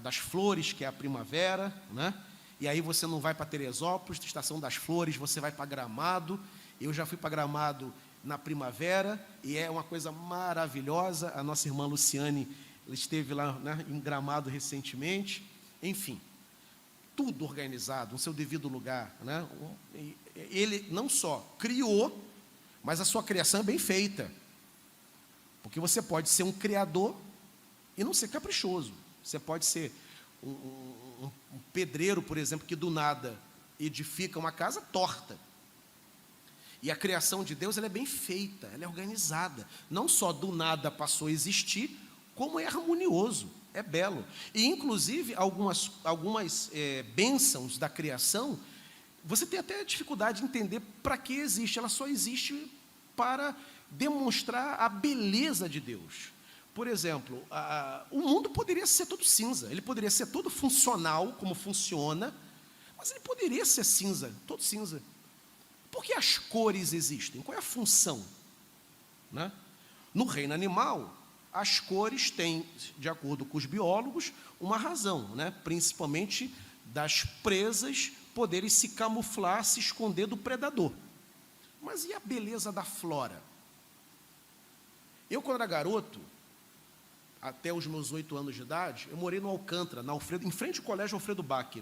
das flores, que é a primavera, né? E aí você não vai para Teresópolis, estação das flores, você vai para Gramado. Eu já fui para Gramado na primavera, e é uma coisa maravilhosa. A nossa irmã Luciane esteve lá, né, em Gramado recentemente. Enfim, tudo organizado, no seu devido lugar, né? Ele não só criou, mas a sua criação é bem feita. Porque você pode ser um criador e não ser caprichoso. Você pode ser um pedreiro, por exemplo, que do nada edifica uma casa torta. E a criação de Deus, ela é bem feita, ela é organizada. Não só do nada passou a existir, como é harmonioso, é belo. E, inclusive, algumas bênçãos da criação, você tem até dificuldade de entender para que existe. Ela só existe para demonstrar a beleza de Deus. Por exemplo, o mundo poderia ser todo cinza, ele poderia ser todo funcional, como funciona, mas ele poderia ser cinza, todo cinza. Por que as cores existem? Qual é a função, né? No reino animal, as cores têm, de acordo com os biólogos, uma razão, né? Principalmente das presas poderem se camuflar, se esconder do predador. Mas e a beleza da flora? Eu, quando era garoto, até os meus 8 anos de idade, eu morei no Alcântara, em frente ao colégio Alfredo Bach.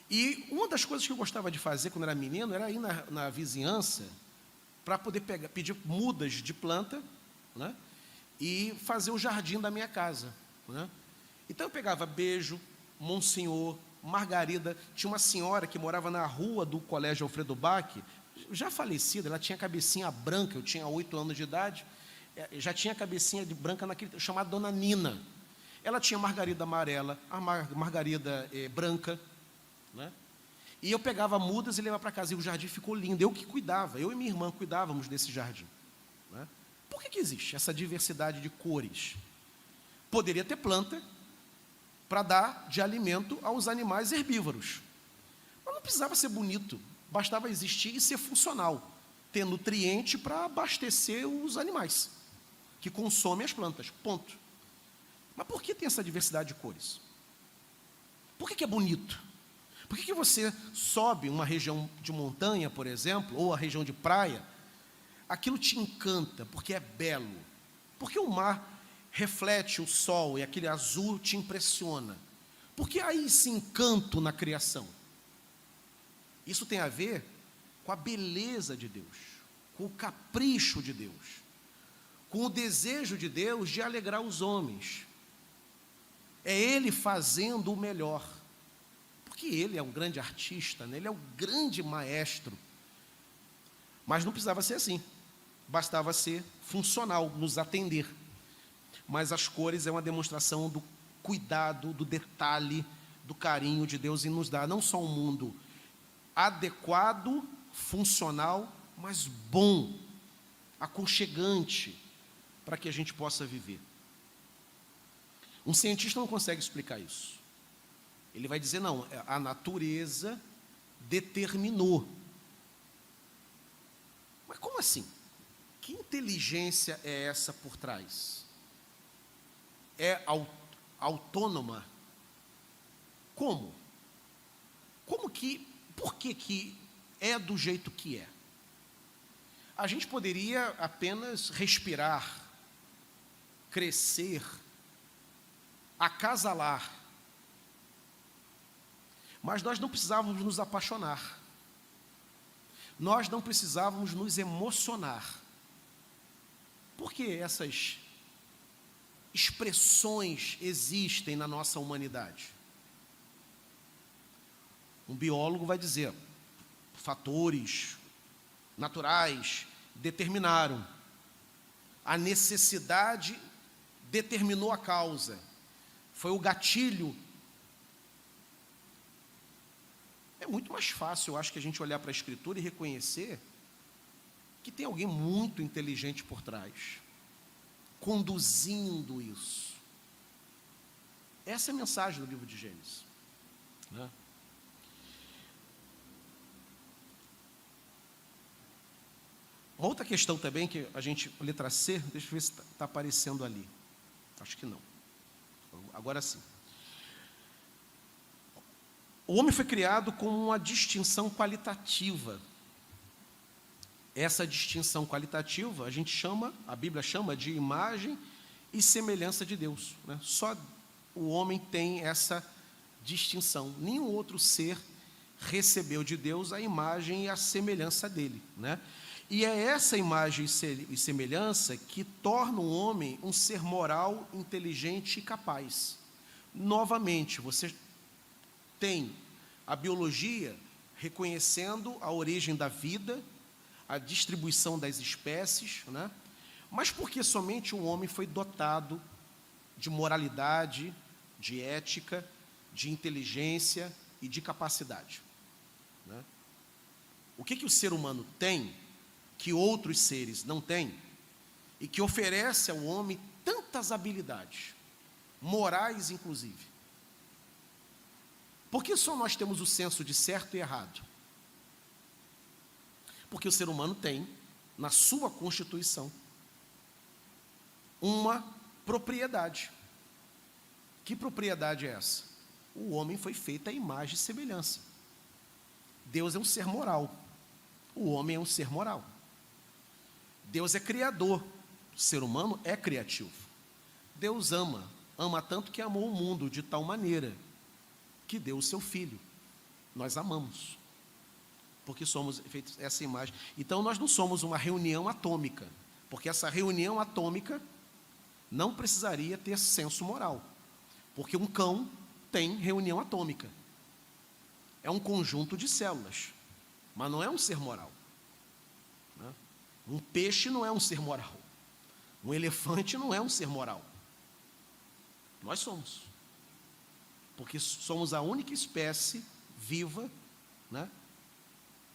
E uma das coisas que eu gostava de fazer quando era menino era ir na vizinhança para poder pedir mudas de planta, né, e fazer o jardim da minha casa, né? Então eu pegava beijo, monsenhor, margarida. Tinha uma senhora que morava na rua do colégio Alfredo Bach, já falecida, ela tinha cabecinha branca, eu tinha 8 anos de idade, já tinha cabecinha de branca chamada Dona Nina. Ela tinha margarida amarela, a margarida branca, né? E eu pegava mudas e levava para casa, e o jardim ficou lindo. Eu que cuidava, eu e minha irmã cuidávamos desse jardim, né? Por que existe essa diversidade de cores? Poderia ter planta para dar de alimento aos animais herbívoros, mas não precisava ser bonito, bastava existir e ser funcional, ter nutriente para abastecer os animais que consomem as plantas, ponto. Mas por que tem essa diversidade de cores? Por que é bonito? Por que você sobe uma região de montanha, por exemplo, ou a região de praia, aquilo te encanta, porque é belo? Porque o mar reflete o sol e aquele azul te impressiona? Por que há esse encanto na criação? Isso tem a ver com a beleza de Deus, com o capricho de Deus, com o desejo de Deus de alegrar os homens. É Ele fazendo o melhor, porque Ele é um grande artista, né? Ele é o grande maestro. Mas não precisava ser assim, bastava ser funcional, nos atender. Mas as cores é uma demonstração do cuidado, do detalhe, do carinho de Deus em nos dar não só um mundo adequado, funcional, mas bom, aconchegante, para que a gente possa viver. Um cientista não consegue explicar isso. Ele vai dizer, não, a natureza determinou. Mas como assim? Que inteligência é essa por trás? É autônoma? Como? Por que é do jeito que é? A gente poderia apenas respirar, crescer, acasalar, mas nós não precisávamos nos apaixonar, nós não precisávamos nos emocionar. Por que essas expressões existem na nossa humanidade? Um biólogo vai dizer, fatores naturais determinaram, a necessidade determinou a causa, foi o gatilho. É muito mais fácil, eu acho, que a gente olhar para a Escritura e reconhecer que tem alguém muito inteligente por trás, conduzindo isso. Essa é a mensagem do livro de Gênesis, né? Outra questão também, que a gente, letra C, deixa eu ver se está aparecendo ali. Acho que não. Agora sim. O homem foi criado com uma distinção qualitativa. Essa distinção qualitativa, a Bíblia chama de imagem e semelhança de Deus, né? Só o homem tem essa distinção. Nenhum outro ser recebeu de Deus a imagem e a semelhança dele, né? E é essa imagem e semelhança que torna o homem um ser moral, inteligente e capaz. Novamente, você tem a biologia reconhecendo a origem da vida, a distribuição das espécies, né? Mas porque somente o homem foi dotado de moralidade, de ética, de inteligência e de capacidade, né? O que o ser humano tem que outros seres não têm e que oferece ao homem tantas habilidades, morais inclusive? Por que só nós temos o senso de certo e errado? Porque o ser humano tem, na sua constituição, uma propriedade. Que propriedade é essa? O homem foi feito à imagem e semelhança. Deus é um ser moral. O homem é um ser moral. Deus é criador. O ser humano é criativo. Deus ama tanto que amou o mundo de tal maneira que deu o seu filho. Nós amamos, porque somos feitos essa imagem. Então nós não somos uma reunião atômica, porque essa reunião atômica não precisaria ter senso moral, porque um cão tem reunião atômica. É um conjunto de células, mas não é um ser moral, né? Um peixe não é um ser moral. Um elefante não é um ser moral. Nós somos, porque somos a única espécie viva, né,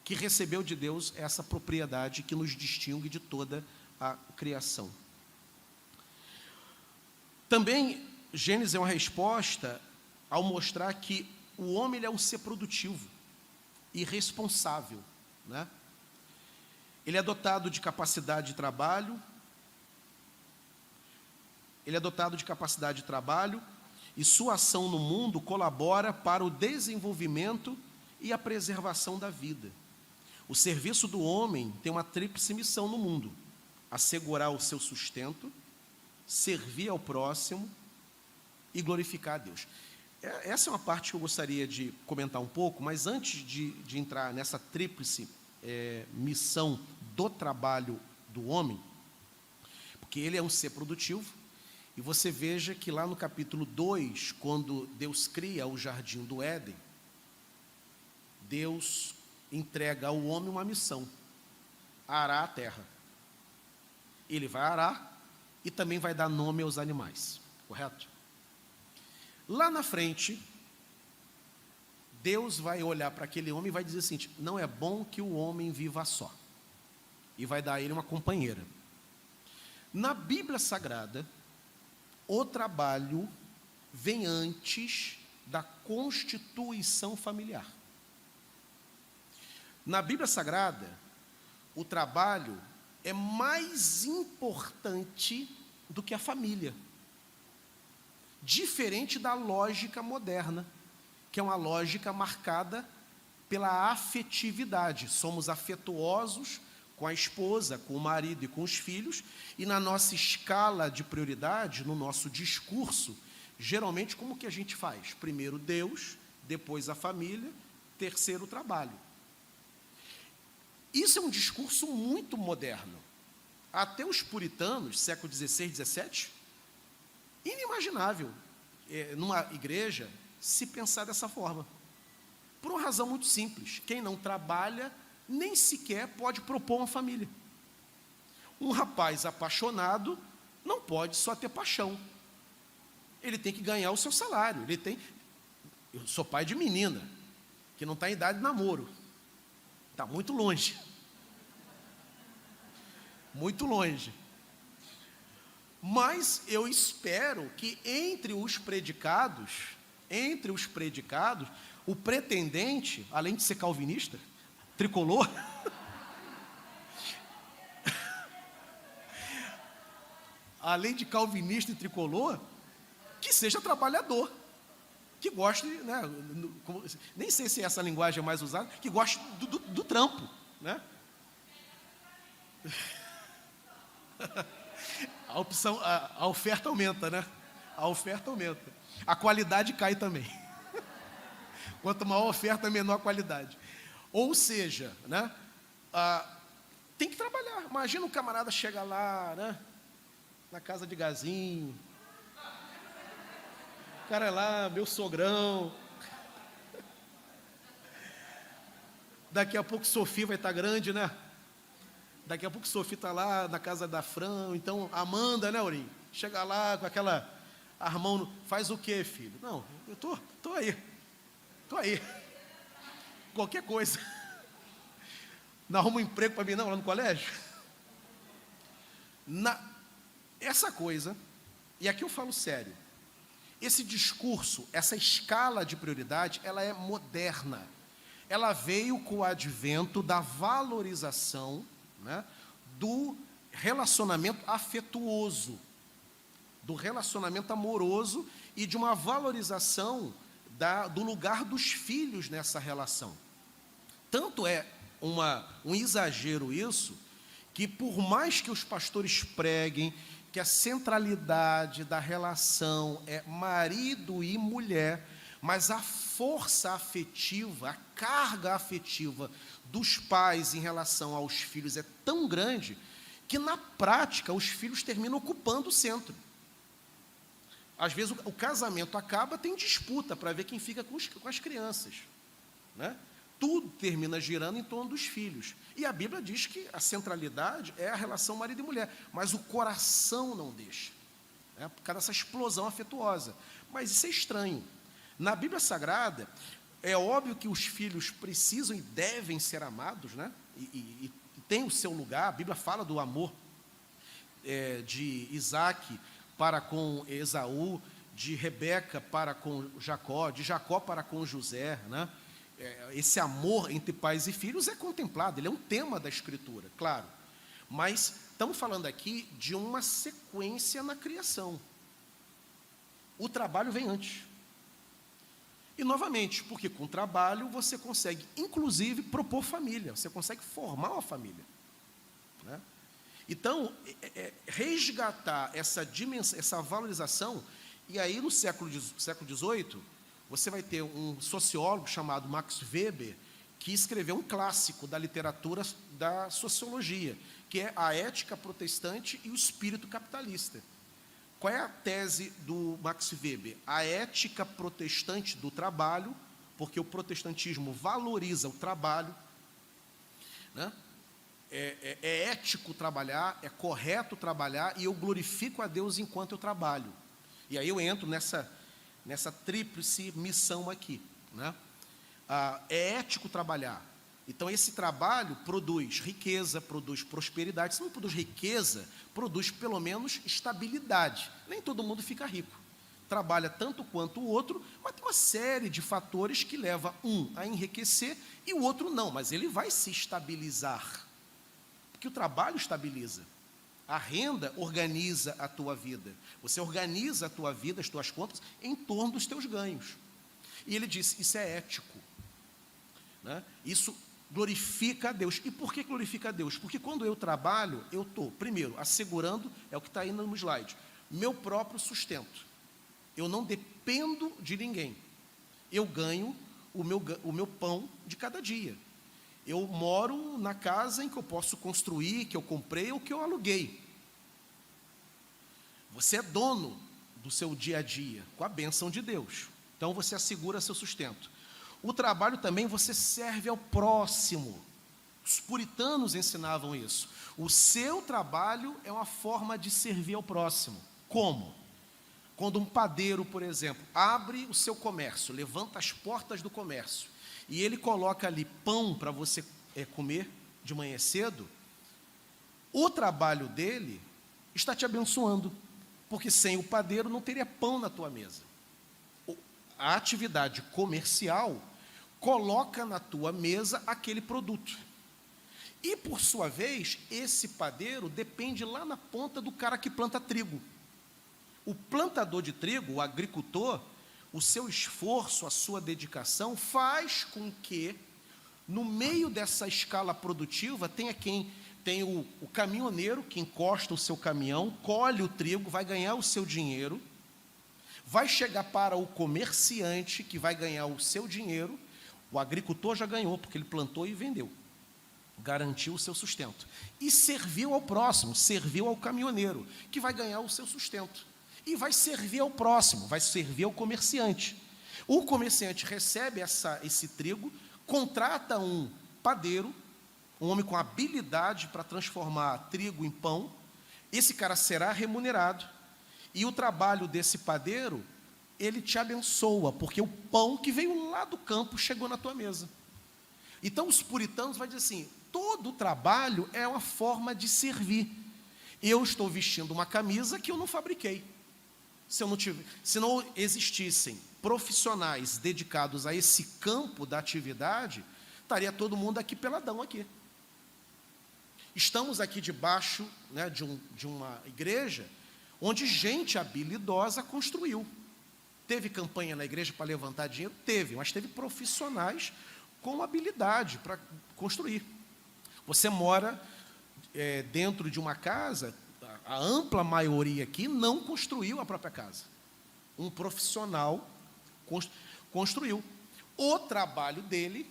que recebeu de Deus essa propriedade que nos distingue de toda a criação. Também, Gênesis é uma resposta ao mostrar que o homem ele é um ser produtivo e responsável, né? Ele é dotado de capacidade de trabalho, e sua ação no mundo colabora para o desenvolvimento e a preservação da vida. O serviço do homem tem uma tríplice missão no mundo: assegurar o seu sustento, servir ao próximo e glorificar a Deus. Essa é uma parte que eu gostaria de comentar um pouco, mas antes de entrar nessa tríplice missão do trabalho do homem, porque ele é um ser produtivo, e você veja que lá no capítulo 2, quando Deus cria o jardim do Éden, Deus entrega ao homem uma missão: arar a terra. Ele vai arar e também vai dar nome aos animais, correto? Lá na frente, Deus vai olhar para aquele homem e vai dizer assim: não é bom que o homem viva só. E vai dar a ele uma companheira. Na Bíblia Sagrada, o trabalho vem antes da constituição familiar. Na Bíblia Sagrada, o trabalho é mais importante do que a família. Diferente da lógica moderna, que é uma lógica marcada pela afetividade. Somos afetuosos com a esposa, com o marido e com os filhos, e na nossa escala de prioridade, no nosso discurso, geralmente como que a gente faz? Primeiro Deus, depois a família, terceiro o trabalho. Isso é um discurso muito moderno. Até os puritanos, século XVI, XVII, inimaginável numa igreja se pensar dessa forma. Por uma razão muito simples: quem não trabalha nem sequer pode propor uma família. Um rapaz apaixonado não pode só ter paixão. Ele tem que ganhar o seu salário. Eu sou pai de menina, que não está em idade de namoro. Está muito longe. Muito longe. Mas eu espero que entre os predicados, o pretendente, além de ser calvinista, tricolor, além de calvinista e tricolor, que seja trabalhador, que goste, né, nem sei se essa linguagem é mais usada, que goste do trampo, né? A oferta aumenta, né? A oferta aumenta. A qualidade cai também. Quanto maior a oferta, menor a qualidade. Ou seja, né, tem que trabalhar. Imagina um camarada chega lá, né, na casa de Gazinho. O cara é lá, meu sogrão. Daqui a pouco Sofia vai estar grande, né? Daqui a pouco Sofia está lá na casa da Fran. Então, Amanda, né, Aurim? Chega lá com aquela armão. Faz o quê, filho? Não, eu tô aí. Estou aí. Qualquer coisa. Não arruma um emprego para mim, não, lá no colégio? Essa coisa, e aqui eu falo sério, esse discurso, essa escala de prioridade, ela é moderna. Ela veio com o advento da valorização, né, do relacionamento afetuoso, do relacionamento amoroso e de uma valorização do lugar dos filhos nessa relação. Tanto é um exagero isso, que por mais que os pastores preguem que a centralidade da relação é marido e mulher, mas a força afetiva, a carga afetiva dos pais em relação aos filhos é tão grande que, na prática, os filhos terminam ocupando o centro. Às vezes o casamento acaba, tem disputa para ver quem fica com as crianças, né? Tudo termina girando em torno dos filhos. E a Bíblia diz que a centralidade é a relação marido e mulher, mas o coração não deixa, né, por causa dessa explosão afetuosa. Mas isso é estranho. Na Bíblia Sagrada, é óbvio que os filhos precisam e devem ser amados, né? E tem o seu lugar. A Bíblia fala do amor de Isaac para com Esaú, de Rebeca para com Jacó, de Jacó para com José, né? Esse amor entre pais e filhos é contemplado, ele é um tema da Escritura, claro. Mas estamos falando aqui de uma sequência na criação. O trabalho vem antes. E, novamente, porque com o trabalho você consegue, inclusive, propor família, você consegue formar uma família, né? Então, resgatar essa dimensão, essa valorização, e aí no século XVIII, você vai ter um sociólogo chamado Max Weber, que escreveu um clássico da literatura da sociologia, que é a ética protestante e o espírito capitalista. Qual é a tese do Max Weber? A ética protestante do trabalho, porque o protestantismo valoriza o trabalho, né? É ético trabalhar, é correto trabalhar, e eu glorifico a Deus enquanto eu trabalho. E aí eu entro nessa tríplice missão aqui, né? é ético trabalhar. Então, esse trabalho produz riqueza, produz prosperidade. Se não produz riqueza, produz pelo menos estabilidade. Nem todo mundo fica rico. Trabalha tanto quanto o outro, mas tem uma série de fatores que leva um a enriquecer e o outro não, mas ele vai se estabilizar. Porque o trabalho estabiliza. A renda organiza a tua vida. Você organiza a tua vida, as tuas contas, em torno dos teus ganhos. E ele disse, isso é ético. Né? Isso glorifica a Deus. E por que glorifica a Deus? Porque quando eu trabalho, eu estou, primeiro, assegurando, é o que está aí no slide, meu próprio sustento. Eu não dependo de ninguém. Eu ganho o meu pão de cada dia. Eu moro na casa em que eu posso construir, que eu comprei ou que eu aluguei. Você é dono do seu dia a dia, com a bênção de Deus. Então, você assegura seu sustento. O trabalho também, você serve ao próximo. Os puritanos ensinavam isso. O seu trabalho é uma forma de servir ao próximo. Como? Quando um padeiro, por exemplo, abre o seu comércio, levanta as portas do comércio, e ele coloca ali pão para você comer de manhã cedo, o trabalho dele está te abençoando, porque sem o padeiro não teria pão na tua mesa. A atividade comercial coloca na tua mesa aquele produto. E, por sua vez, esse padeiro depende lá na ponta do cara que planta trigo. O plantador de trigo, o agricultor, o seu esforço, a sua dedicação faz com que, no meio dessa escala produtiva, tenha o caminhoneiro que encosta o seu caminhão, colhe o trigo, vai ganhar o seu dinheiro, vai chegar para o comerciante que vai ganhar o seu dinheiro. O agricultor já ganhou, porque ele plantou e vendeu, garantiu o seu sustento, e serviu ao próximo, serviu ao caminhoneiro, que vai ganhar o seu sustento. E vai servir ao próximo, vai servir ao comerciante. O comerciante recebe esse trigo, contrata um padeiro, um homem com habilidade para transformar trigo em pão. Esse cara será remunerado. E o trabalho desse padeiro, ele te abençoa, porque o pão que veio lá do campo chegou na tua mesa. Então, os puritanos vão dizer assim, todo trabalho é uma forma de servir. Eu estou vestindo uma camisa que eu não fabriquei. Se não existissem profissionais dedicados a esse campo da atividade, estaria todo mundo aqui peladão aqui. Estamos aqui debaixo, né, de uma igreja onde gente habilidosa construiu. Teve campanha na igreja para levantar dinheiro? Teve, mas teve profissionais com habilidade para construir. Você mora dentro de uma casa, a ampla maioria aqui não construiu a própria casa. Um profissional construiu. O trabalho dele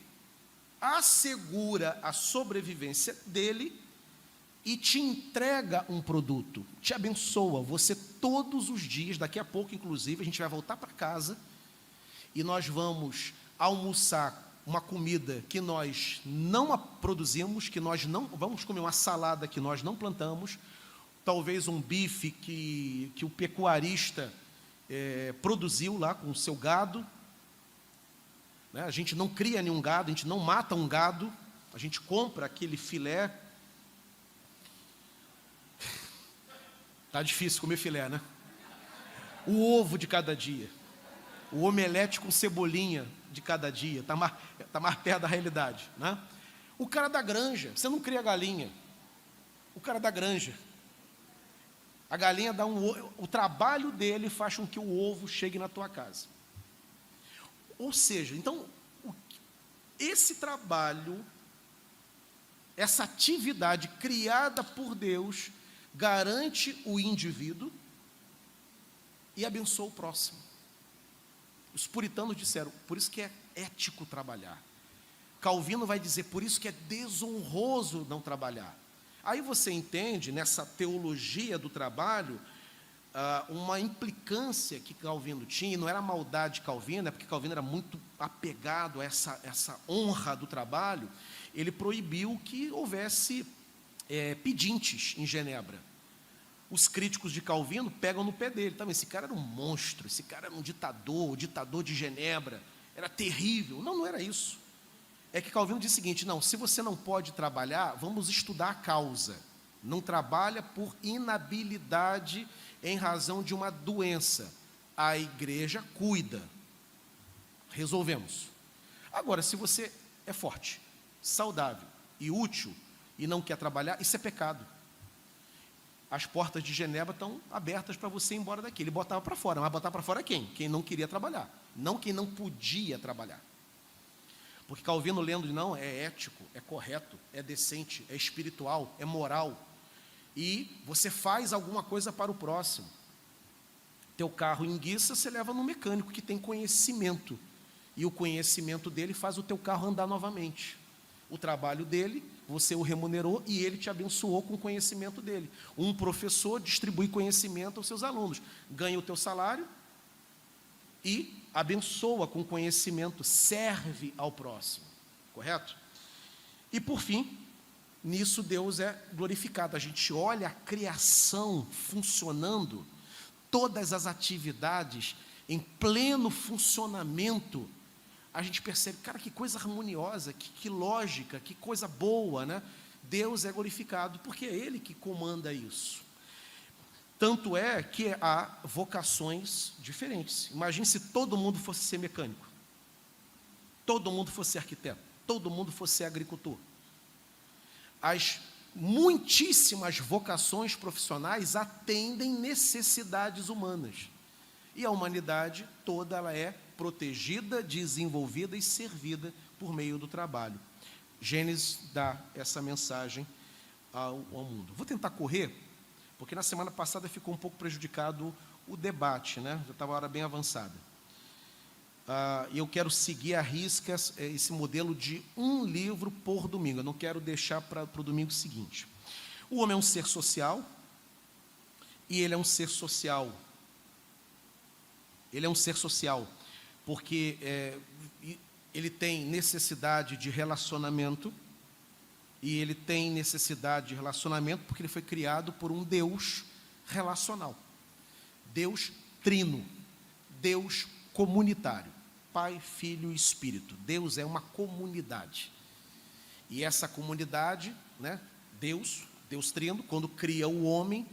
assegura a sobrevivência dele e te entrega um produto, te abençoa. Você todos os dias, daqui a pouco inclusive, a gente vai voltar para casa e nós vamos almoçar uma comida que nós não produzimos, que nós não vamos comer uma salada que nós não plantamos, talvez um bife que o pecuarista produziu lá com o seu gado. Né? A gente não cria nenhum gado, a gente não mata um gado, a gente compra aquele filé. Está difícil comer filé, né? O ovo de cada dia, o omelete com cebolinha de cada dia, está mais perto da realidade, né? O cara da granja, você não cria galinha, o cara da granja, a galinha dá um ovo, o trabalho dele faz com que o ovo chegue na tua casa. Ou seja, então, esse trabalho, essa atividade criada por Deus, garante o indivíduo e abençoa o próximo. Os puritanos disseram, por isso que é ético trabalhar. Calvino vai dizer, por isso que é desonroso não trabalhar. Aí você entende, nessa teologia do trabalho, uma implicância que Calvino tinha, e não era maldade de Calvino, é porque Calvino era muito apegado a essa honra do trabalho. Ele proibiu que houvesse pedintes em Genebra. Os críticos de Calvino pegam no pé dele. Então, esse cara era um monstro, esse cara era um ditador, o ditador de Genebra. era terrível. Não, não era isso. É que Calvino diz o seguinte: não, se você não pode trabalhar, vamos estudar a causa. Não trabalha por inabilidade em razão de uma doença. A igreja cuida. Resolvemos. Agora, se você é forte, saudável e útil e não quer trabalhar, isso é pecado. As portas de Genebra estão abertas para você ir embora daqui. Ele botava para fora, mas botava para fora quem? Quem não queria trabalhar, não quem não podia trabalhar. Porque Calvino lendo, não, é ético, é correto, é decente, é espiritual, é moral. E você faz alguma coisa para o próximo. Teu carro enguiça, você leva no mecânico que tem conhecimento. E o conhecimento dele faz o teu carro andar novamente. O trabalho dele, você o remunerou e ele te abençoou com o conhecimento dele. Um professor distribui conhecimento aos seus alunos, ganha o teu salário e abençoa com conhecimento, serve ao próximo, correto? E por fim, nisso Deus é glorificado. A gente olha a criação funcionando, todas as atividades em pleno funcionamento, a gente percebe, cara, que coisa harmoniosa, que lógica, que coisa boa, né? Deus é glorificado, porque é Ele que comanda isso. Tanto é que há vocações diferentes. Imagine se todo mundo fosse ser mecânico, todo mundo fosse arquiteto, todo mundo fosse ser agricultor. As muitíssimas vocações profissionais atendem necessidades humanas. E a humanidade toda ela é protegida, desenvolvida e servida por meio do trabalho. Gênesis dá essa mensagem ao mundo. Vou tentar correr, porque na semana passada ficou um pouco prejudicado o debate, né? Já estava a hora bem avançada. E eu quero seguir à risca esse modelo de um livro por domingo. Eu não quero deixar para o domingo seguinte. O homem é um ser social, e ele é um ser social. Ele é um ser social, porque ele tem necessidade de relacionamento, e ele tem necessidade de relacionamento porque ele foi criado por um Deus relacional. Deus trino, Deus comunitário, Pai, Filho e Espírito. Deus é uma comunidade. E essa comunidade, né, Deus trino, quando cria o homem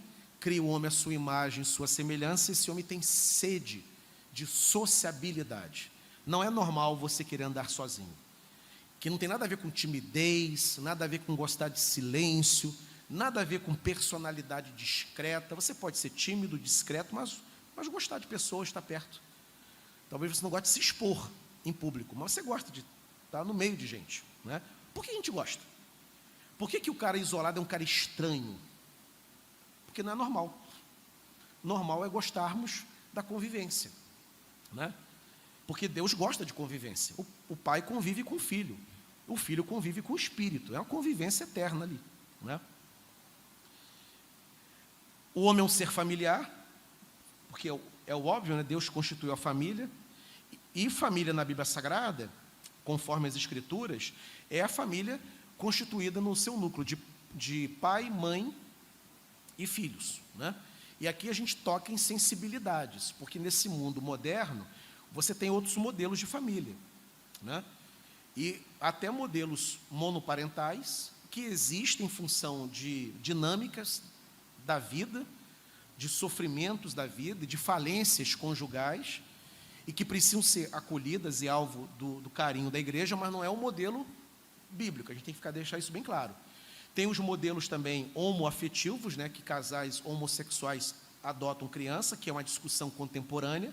à sua imagem, sua semelhança, esse homem tem sede de sociabilidade. Não é normal você querer andar sozinho, que não tem nada a ver com timidez, nada a ver com gostar de silêncio, nada a ver com personalidade discreta. Você pode ser tímido, discreto, mas gostar de pessoas, estar perto. Talvez você não goste de se expor em público, mas você gosta de estar no meio de gente, né? Por que a gente gosta? Por que o cara isolado é um cara estranho? Porque não é normal. Normal é gostarmos da convivência, né? Porque Deus gosta de convivência. O pai convive com o filho convive com o espírito. É uma convivência eterna ali, né? O homem é um ser familiar, porque é o óbvio, né? Deus constituiu a família, e família na Bíblia Sagrada, conforme as Escrituras, é a família constituída no seu núcleo de pai, mãe e filhos, né? E aqui a gente toca em sensibilidades, porque nesse mundo moderno você tem outros modelos de família, né? E até modelos monoparentais que existem em função de dinâmicas da vida, de sofrimentos da vida, de falências conjugais, e que precisam ser acolhidas e alvo do carinho da igreja, mas não é um modelo bíblico, a gente tem que deixar isso bem claro. Tem os modelos também homoafetivos, né, que casais homossexuais adotam criança, que é uma discussão contemporânea,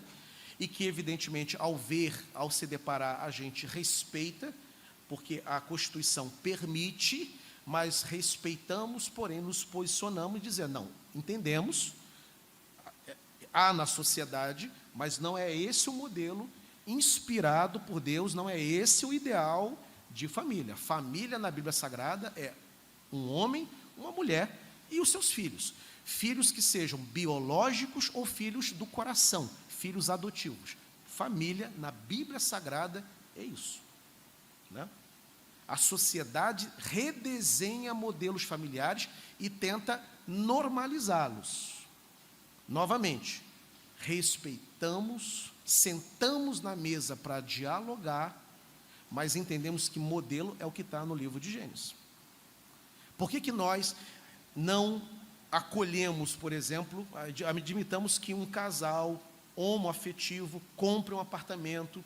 e que, evidentemente, ao se deparar, a gente respeita, porque a Constituição permite, mas respeitamos, porém nos posicionamos e dizer, não, entendemos, há na sociedade, mas não é esse o modelo inspirado por Deus, não é esse o ideal de família. Família na Bíblia Sagrada é um homem, uma mulher e os seus filhos. Filhos que sejam biológicos ou filhos do coração, filhos adotivos. Família na Bíblia Sagrada é isso, né? A sociedade redesenha modelos familiares e tenta normalizá-los. Novamente, respeitamos sentamos na mesa para dialogar, mas entendemos que modelo é o que está no livro de Gênesis. Por que nós não acolhemos, por exemplo, admitamos que um casal homoafetivo compre um apartamento,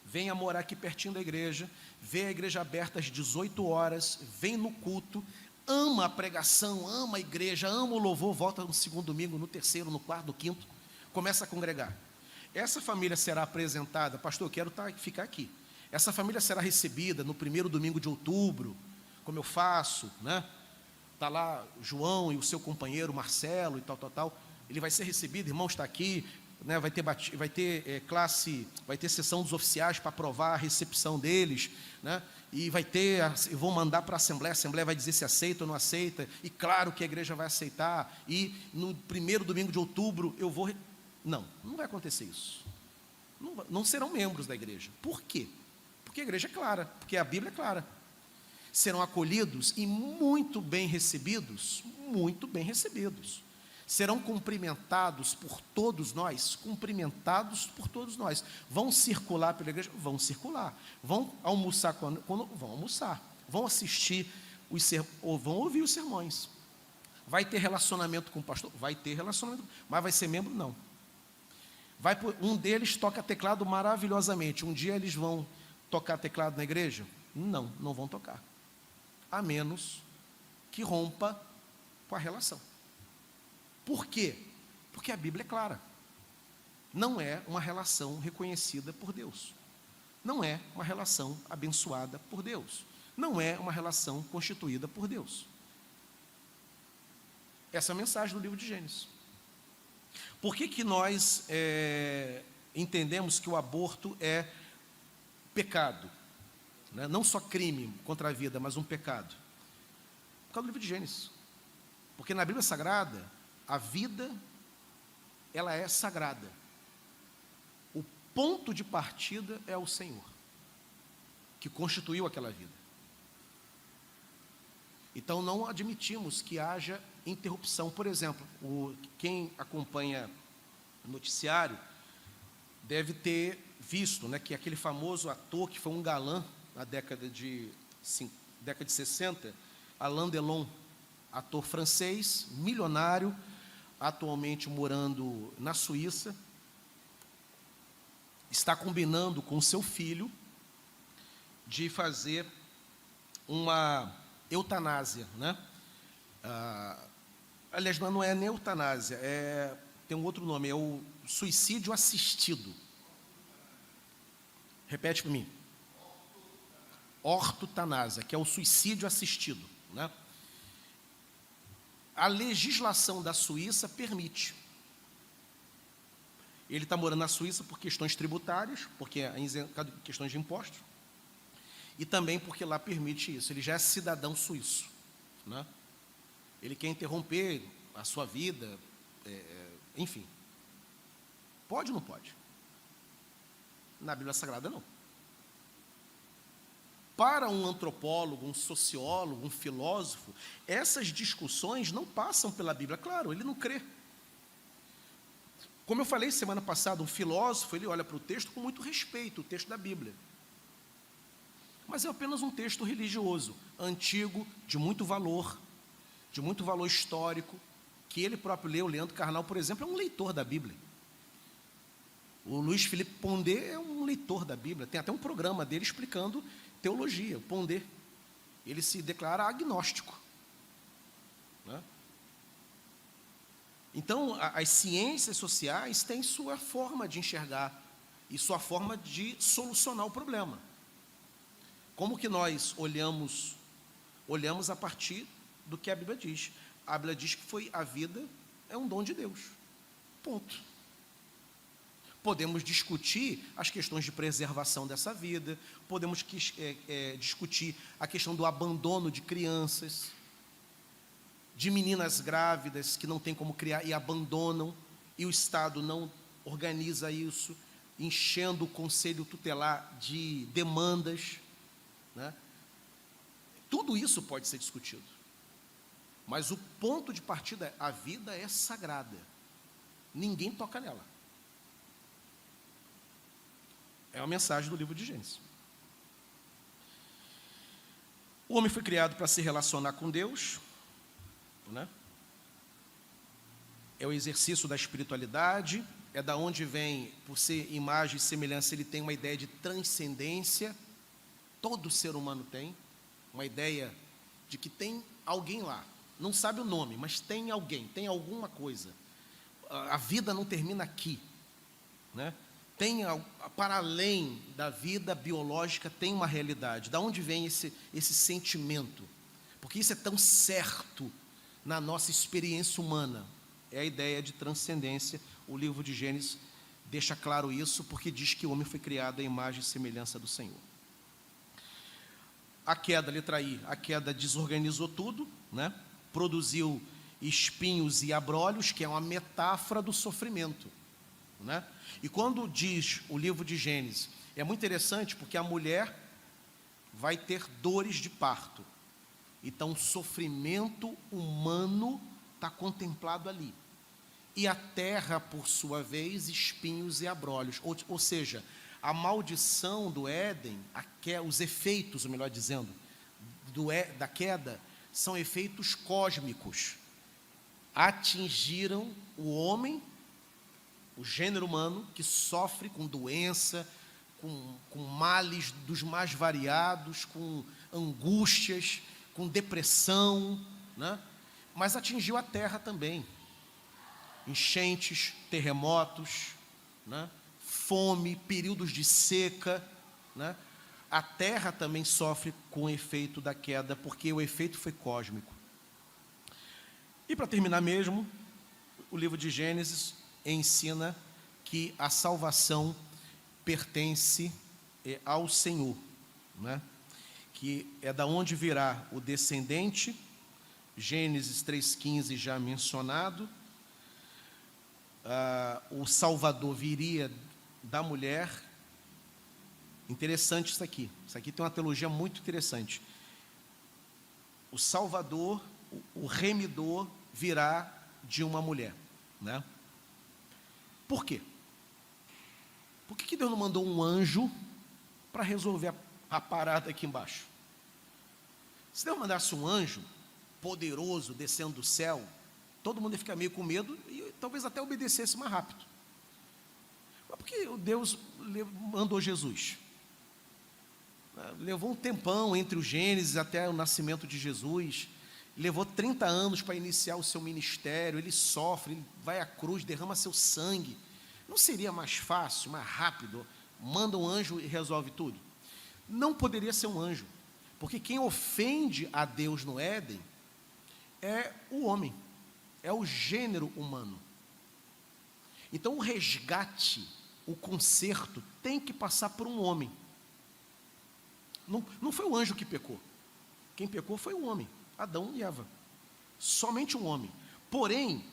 venha morar aqui pertinho da igreja, vê a igreja aberta às 18 horas, vem no culto, ama a pregação, ama a igreja, ama o louvor, volta no segundo domingo, no terceiro, no quarto, no quinto, começa a congregar. Essa família será apresentada, pastor, eu quero ficar aqui. Essa família será recebida no primeiro domingo de outubro, como eu faço, né? Está lá João e o seu companheiro Marcelo e tal. Ele vai ser recebido, irmão está aqui, né? Vai ter classe, vai ter sessão dos oficiais para aprovar a recepção deles, né? E vou mandar para a Assembleia vai dizer se aceita ou não aceita, e claro que a igreja vai aceitar, e no primeiro domingo de outubro eu vou... Não vai acontecer isso. Não serão membros da igreja. Por quê? Porque a igreja é clara, porque a Bíblia é clara. Serão acolhidos e muito bem recebidos, serão cumprimentados por todos nós, vão circular pela igreja, vão circular, vão almoçar quando vão almoçar, vão assistir ou vão ouvir os sermões, vai ter relacionamento com o pastor, vai ter relacionamento, mas vai ser membro? Não. Um deles toca teclado maravilhosamente, um dia eles vão tocar teclado na igreja? Não vão tocar, a menos que rompa com a relação. Por quê? Porque a Bíblia é clara. Não é uma relação reconhecida por Deus. Não é uma relação abençoada por Deus. Não é uma relação constituída por Deus. Essa é a mensagem do livro de Gênesis. Por que nós entendemos que o aborto é pecado? Né? Não só crime contra a vida, mas um pecado. Por causa do livro de Gênesis. Porque na Bíblia Sagrada, a vida, ela é sagrada. O ponto de partida é o Senhor, que constituiu aquela vida. Então, não admitimos que haja interrupção. Por exemplo, quem acompanha o noticiário deve ter visto, né, que aquele famoso ator que foi um galã na década de 60, Alain Delon, ator francês, milionário, atualmente morando na Suíça, está combinando com seu filho de fazer uma eutanásia, né? Aliás, não é nem eutanásia, tem um outro nome, é o suicídio assistido. Repete para mim. Ortotanásia, que é o suicídio assistido, né? A legislação da Suíça permite. Ele está morando na Suíça por questões tributárias, porque é questões de impostos, e também porque lá permite isso. Ele já é cidadão suíço, né? Ele quer interromper a sua vida, enfim. Pode ou não pode? Na Bíblia Sagrada, não. Para um antropólogo, um sociólogo, um filósofo, essas discussões não passam pela Bíblia. Claro, ele não crê. Como eu falei semana passada, um filósofo, ele olha para o texto com muito respeito, o texto da Bíblia. Mas é apenas um texto religioso, antigo, de muito valor histórico, que ele próprio leu. Leandro Carnal, por exemplo, é um leitor da Bíblia. O Luiz Felipe Pondé é um leitor da Bíblia. Tem até um programa dele explicando teologia, o Pondé. Ele se declara agnóstico, né? Então, as ciências sociais têm sua forma de enxergar e sua forma de solucionar o problema. Como que nós olhamos a partir do que a Bíblia diz. A Bíblia diz que a vida é um dom de Deus. Ponto. Podemos discutir as questões de preservação dessa vida, podemos discutir a questão do abandono de crianças, de meninas grávidas que não têm como criar e abandonam, e o Estado não organiza isso, enchendo o conselho tutelar de demandas, né? Tudo isso pode ser discutido. Mas o ponto de partida é: a vida é sagrada. Ninguém toca nela. É uma mensagem do livro de Gênesis. O homem foi criado para se relacionar com Deus, né? É o exercício da espiritualidade, é da onde vem, por ser imagem e semelhança, ele tem uma ideia de transcendência. Todo ser humano tem uma ideia de que tem alguém lá, não sabe o nome, mas tem alguém, tem alguma coisa. A vida não termina aqui, né? Tem, para além da vida biológica, tem uma realidade. Da onde vem esse sentimento? Porque isso é tão certo na nossa experiência humana. É a ideia de transcendência. O livro de Gênesis deixa claro isso, porque diz que o homem foi criado à imagem e semelhança do Senhor. A queda, letra I, a queda desorganizou tudo, né? Produziu espinhos e abrolhos, que é uma metáfora do sofrimento, né? E quando diz o livro de Gênesis, é muito interessante, porque a mulher vai ter dores de parto. Então, o sofrimento humano está contemplado ali. E a terra, por sua vez, espinhos e abrolhos. Ou seja, a maldição do Éden, os efeitos, ou melhor dizendo, da queda, são efeitos cósmicos. Atingiram o homem, o gênero humano, que sofre com doença, com males dos mais variados, com angústias, com depressão, né? Mas atingiu a terra também. Enchentes, terremotos, né? Fome, períodos de seca, né? A terra também sofre com o efeito da queda, porque o efeito foi cósmico. E para terminar mesmo, o livro de Gênesis ensina que a salvação pertence ao Senhor, né? Que é da onde virá o descendente, Gênesis 3,15 já mencionado. O Salvador viria da mulher. Interessante isso aqui tem uma teologia muito interessante. O Salvador, o remidor, virá de uma mulher, né? Por quê? Por que Deus não mandou um anjo para resolver a parada aqui embaixo? Se Deus mandasse um anjo poderoso descendo do céu, todo mundo ia ficar meio com medo e talvez até obedecesse mais rápido. Mas por que Deus mandou Jesus? Levou um tempão entre o Gênesis até o nascimento de Jesus. Levou 30 anos para iniciar o seu ministério. Ele sofre, ele vai à cruz, derrama seu sangue. Não seria mais fácil, mais rápido? Manda um anjo e resolve tudo? Não poderia ser um anjo, porque quem ofende a Deus no Éden é o homem, é o gênero humano. Então o resgate, o conserto, tem que passar por um homem. Não foi o anjo que pecou. Quem pecou foi o homem, Adão e Eva. Somente um homem. Porém,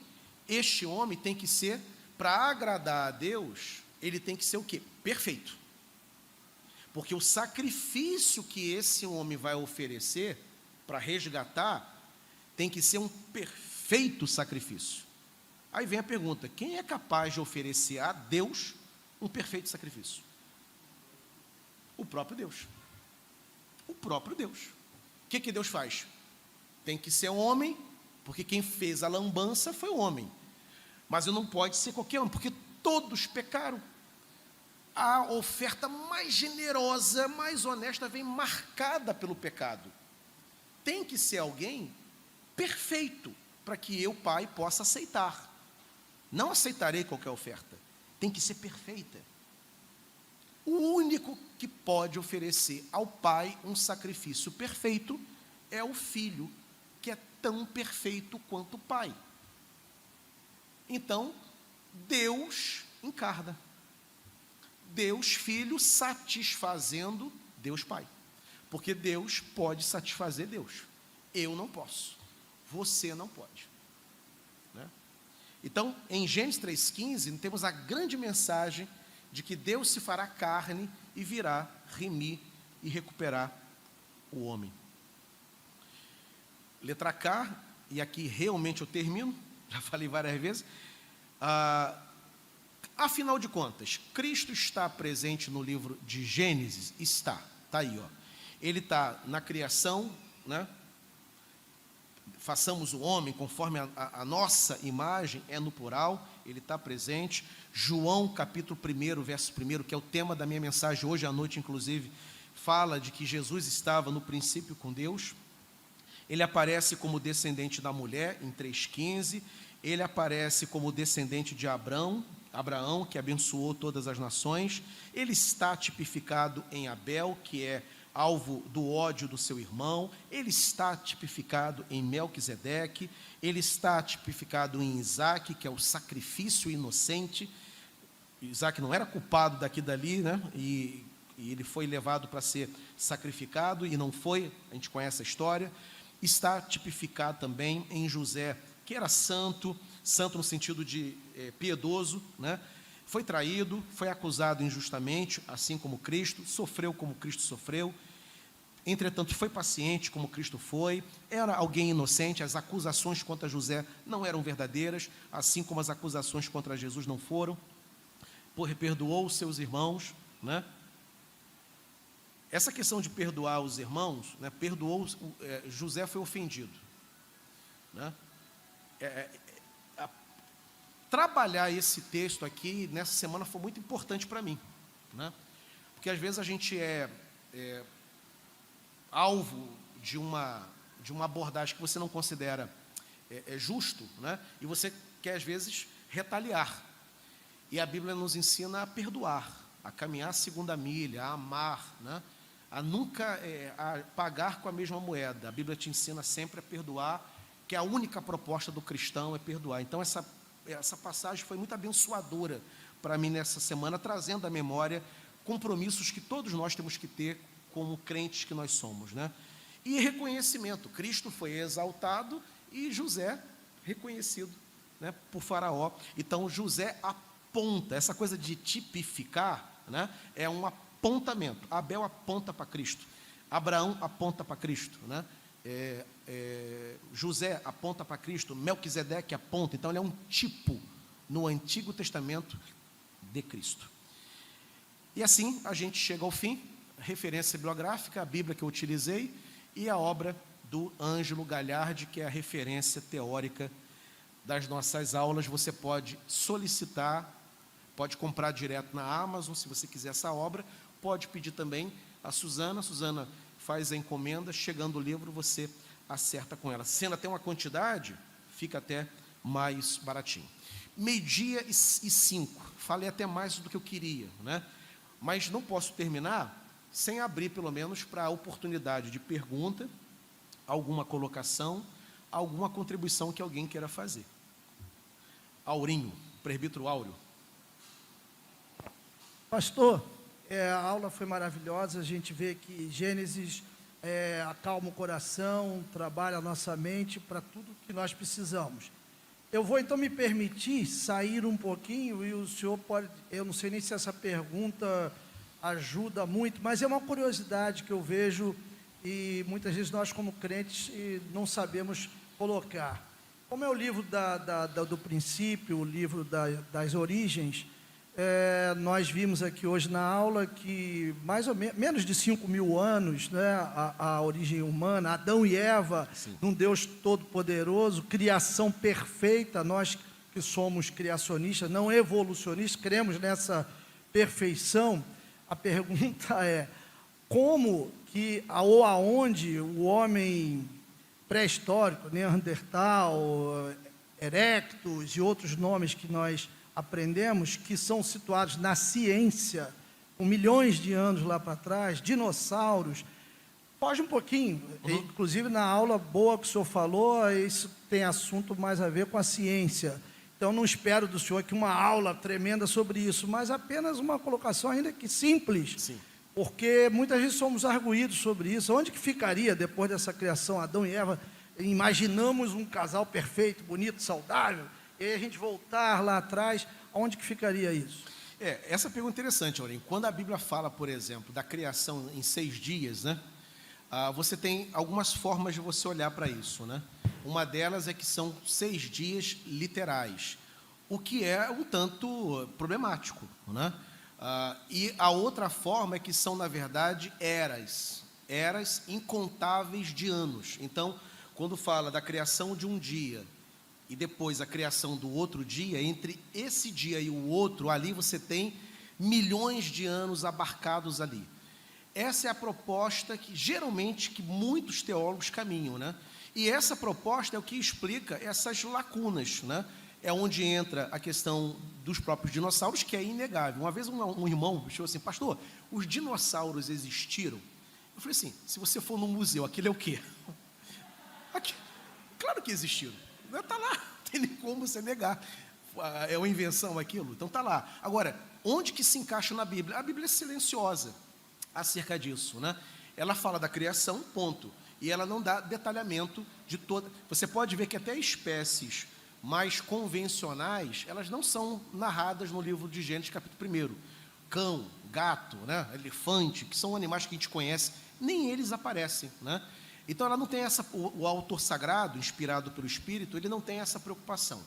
este homem tem que ser, para agradar a Deus, ele tem que ser o quê? Perfeito. Porque o sacrifício que esse homem vai oferecer para resgatar tem que ser um perfeito sacrifício. Aí vem a pergunta: quem é capaz de oferecer a Deus um perfeito sacrifício? O próprio Deus. O próprio Deus. O que Deus faz? Tem que ser um homem, porque quem fez a lambança foi o homem. Mas não pode ser qualquer um, porque todos pecaram. A oferta mais generosa, mais honesta, vem marcada pelo pecado. Tem que ser alguém perfeito, para que eu, Pai, possa aceitar. Não aceitarei qualquer oferta. Tem que ser perfeita. O único que pode oferecer ao Pai um sacrifício perfeito é o Filho, que é tão perfeito quanto o Pai. Então, Deus encarna. Deus Filho satisfazendo Deus Pai. Porque Deus pode satisfazer Deus. Eu não posso. Você não pode. Né? Então, em Gênesis 3,15, temos a grande mensagem de que Deus se fará carne e virá remir e recuperar o homem. Letra K, e aqui realmente eu termino, já falei várias vezes, Afinal de contas, Cristo está presente no livro de Gênesis? Está aí, ó. Ele está na criação, né? Façamos o homem conforme a nossa imagem, é no plural, ele está presente. João, capítulo 1, verso 1, que é o tema da minha mensagem hoje à noite, inclusive, fala de que Jesus estava no princípio com Deus. Ele aparece como descendente da mulher, em 3,15. Ele aparece como descendente de Abraão, que abençoou todas as nações. Ele está tipificado em Abel, que é alvo do ódio do seu irmão. Ele está tipificado em Melquisedeque. Ele está tipificado em Isaque, que é o sacrifício inocente. Isaque não era culpado daqui e dali, né? E ele foi levado para ser sacrificado, e não foi, a gente conhece a história. Está tipificado também em José, que era santo no sentido de piedoso, né? Foi traído, foi acusado injustamente, assim como Cristo, sofreu como Cristo sofreu, entretanto foi paciente como Cristo foi, era alguém inocente, as acusações contra José não eram verdadeiras, assim como as acusações contra Jesus não foram, perdoou os seus irmãos, né? Essa questão de perdoar os irmãos, né, José foi ofendido, né? Trabalhar esse texto aqui nessa semana foi muito importante para mim, né? Porque às vezes a gente é alvo de uma abordagem que você não considera justo, né? E você quer às vezes retaliar, e a Bíblia nos ensina a perdoar, a caminhar a segunda milha, a amar, né? A nunca a pagar com a mesma moeda. A Bíblia te ensina sempre a perdoar, que a única proposta do cristão é perdoar. Então essa passagem foi muito abençoadora para mim nessa semana, trazendo à memória compromissos que todos nós temos que ter como crentes que nós somos, né? E reconhecimento. Cristo foi exaltado e José reconhecido, né, por Faraó. Então José aponta, essa coisa de tipificar, né, é um apontamento. Abel aponta para Cristo, Abraão aponta para Cristo, né? José aponta para Cristo, Melquisedeque aponta. Então ele é um tipo no Antigo Testamento de Cristo. E assim a gente chega ao fim. Referência bibliográfica, a Bíblia que eu utilizei, e a obra do Ângelo Galhardi, que é a referência teórica das nossas aulas. Você pode solicitar, pode comprar direto na Amazon, se você quiser essa obra, pode pedir também a Suzana faz a encomenda, chegando o livro você acerta com ela. Sendo até uma quantidade, fica até mais baratinho. 12:05, falei até mais do que eu queria, né? Mas não posso terminar sem abrir pelo menos para a oportunidade de pergunta, alguma colocação, alguma contribuição que alguém queira fazer. Aurinho, presbítero Áureo. Pastor, a aula foi maravilhosa. A gente vê que Gênesis acalma o coração, trabalha a nossa mente para tudo que nós precisamos. Eu vou então me permitir sair um pouquinho, e o senhor pode, eu não sei nem se essa pergunta ajuda muito, mas é uma curiosidade que eu vejo e muitas vezes nós como crentes não sabemos colocar. Como é o livro do princípio, o livro das origens, nós vimos aqui hoje na aula que mais ou menos de 5.000 anos, né, a origem humana, Adão e Eva, um Deus todo-poderoso, criação perfeita. Nós que somos criacionistas, não evolucionistas, cremos nessa perfeição. A pergunta é, como que, ou aonde o homem pré-histórico, Neandertal, Erectus e outros nomes que nós aprendemos, que são situados na ciência, com milhões de anos lá para trás, dinossauros. Foge um pouquinho, inclusive na aula boa que o senhor falou, isso tem assunto mais a ver com a ciência. Então, não espero do senhor que uma aula tremenda sobre isso, mas apenas uma colocação ainda que simples. Sim. Porque muitas vezes somos arguídos sobre isso. Onde que ficaria, depois dessa criação, Adão e Eva? Imaginamos um casal perfeito, bonito, saudável, e aí a gente voltar lá atrás, onde que ficaria isso? Essa pergunta é interessante, Aurinho. Quando a Bíblia fala, por exemplo, da criação em 6 dias, né? Você tem algumas formas de você olhar para isso, né? Uma delas é que são 6 dias literais. o que é um tanto problemático, né? E a outra forma é que são, na verdade, eras incontáveis de anos. Então, quando fala da criação de um dia e depois a criação do outro dia, entre esse dia e o outro, ali você tem milhões de anos abarcados ali. Essa é a proposta que, geralmente, que muitos teólogos caminham, né? E essa proposta é o que explica essas lacunas, né? É onde entra a questão dos próprios dinossauros, que é inegável. Uma vez um irmão chegou assim: pastor, os dinossauros existiram? Eu falei assim: se você for no museu, aquilo é o quê? Claro que existiram. Está lá, não tem nem como você negar. É uma invenção aquilo? Então está lá. Agora, onde que se encaixa na Bíblia? A Bíblia é silenciosa acerca disso, né? Ela fala da criação, ponto. E ela não dá detalhamento de toda... Você pode ver que até espécies mais convencionais, elas não são narradas no livro de Gênesis, capítulo 1. Cão, gato, né? Elefante, que são animais que a gente conhece, nem eles aparecem, né? Então, ela não tem essa... O autor sagrado, inspirado pelo Espírito, ele não tem essa preocupação.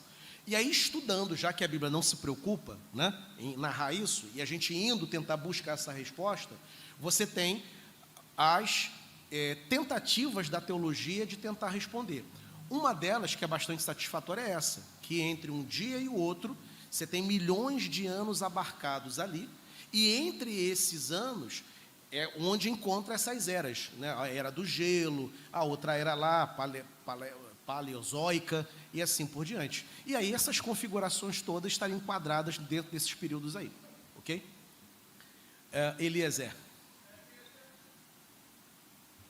E aí, estudando, já que a Bíblia não se preocupa, né, em narrar isso, e a gente indo tentar buscar essa resposta, você tem as tentativas da teologia de tentar responder. Uma delas, que é bastante satisfatória, é essa, que entre um dia e o outro, você tem milhões de anos abarcados ali, e entre esses anos é onde encontra essas eras, né? A era do gelo, a outra era lá, paleozoica, e assim por diante. E aí essas configurações todas estariam enquadradas dentro desses períodos aí, ok? Eliezer.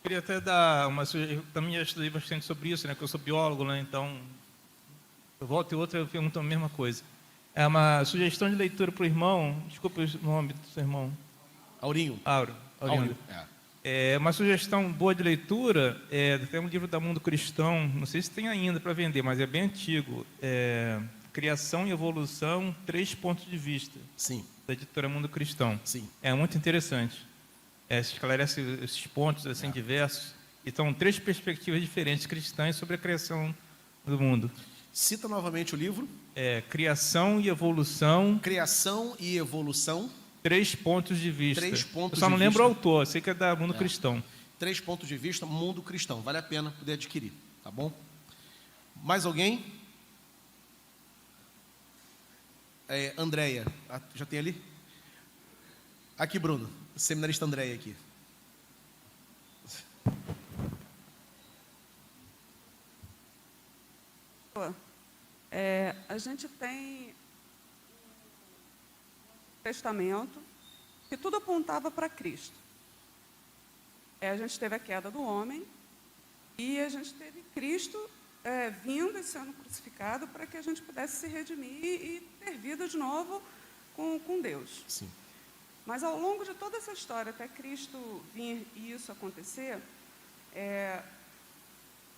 Queria até dar uma sugestão, também já estudei bastante sobre isso, né, que eu sou biólogo, né, então, eu volto e outra eu pergunto a mesma coisa. É uma sugestão de leitura para o irmão, desculpa o nome do seu irmão. Aurinho. Aurinho. É uma sugestão boa de leitura, tem um livro da Mundo Cristão, não sei se tem ainda para vender, mas é bem antigo, Criação e Evolução, 3 pontos de vista. Sim. Da editora Mundo Cristão. Sim. É muito interessante. Esclarece esses pontos assim, diversos. E são 3 perspectivas diferentes cristãs sobre a criação do mundo. Cita novamente o livro. Criação e Evolução. Criação e Evolução. 3 pontos de vista. 3 pontos eu só não de lembro o vista. autor, sei que é da Mundo Cristão. 3 pontos de vista, Mundo Cristão. Vale a pena poder adquirir, tá bom? Mais alguém? Andréia, já tem ali? Aqui, Bruno, seminarista Andréia aqui. A gente tem um testamento que tudo apontava para Cristo. A gente teve a queda do homem e a gente teve Cristo vindo e sendo crucificado para que a gente pudesse se redimir e ter vida de novo com Deus. Sim. Mas ao longo de toda essa história, até Cristo vir e isso acontecer,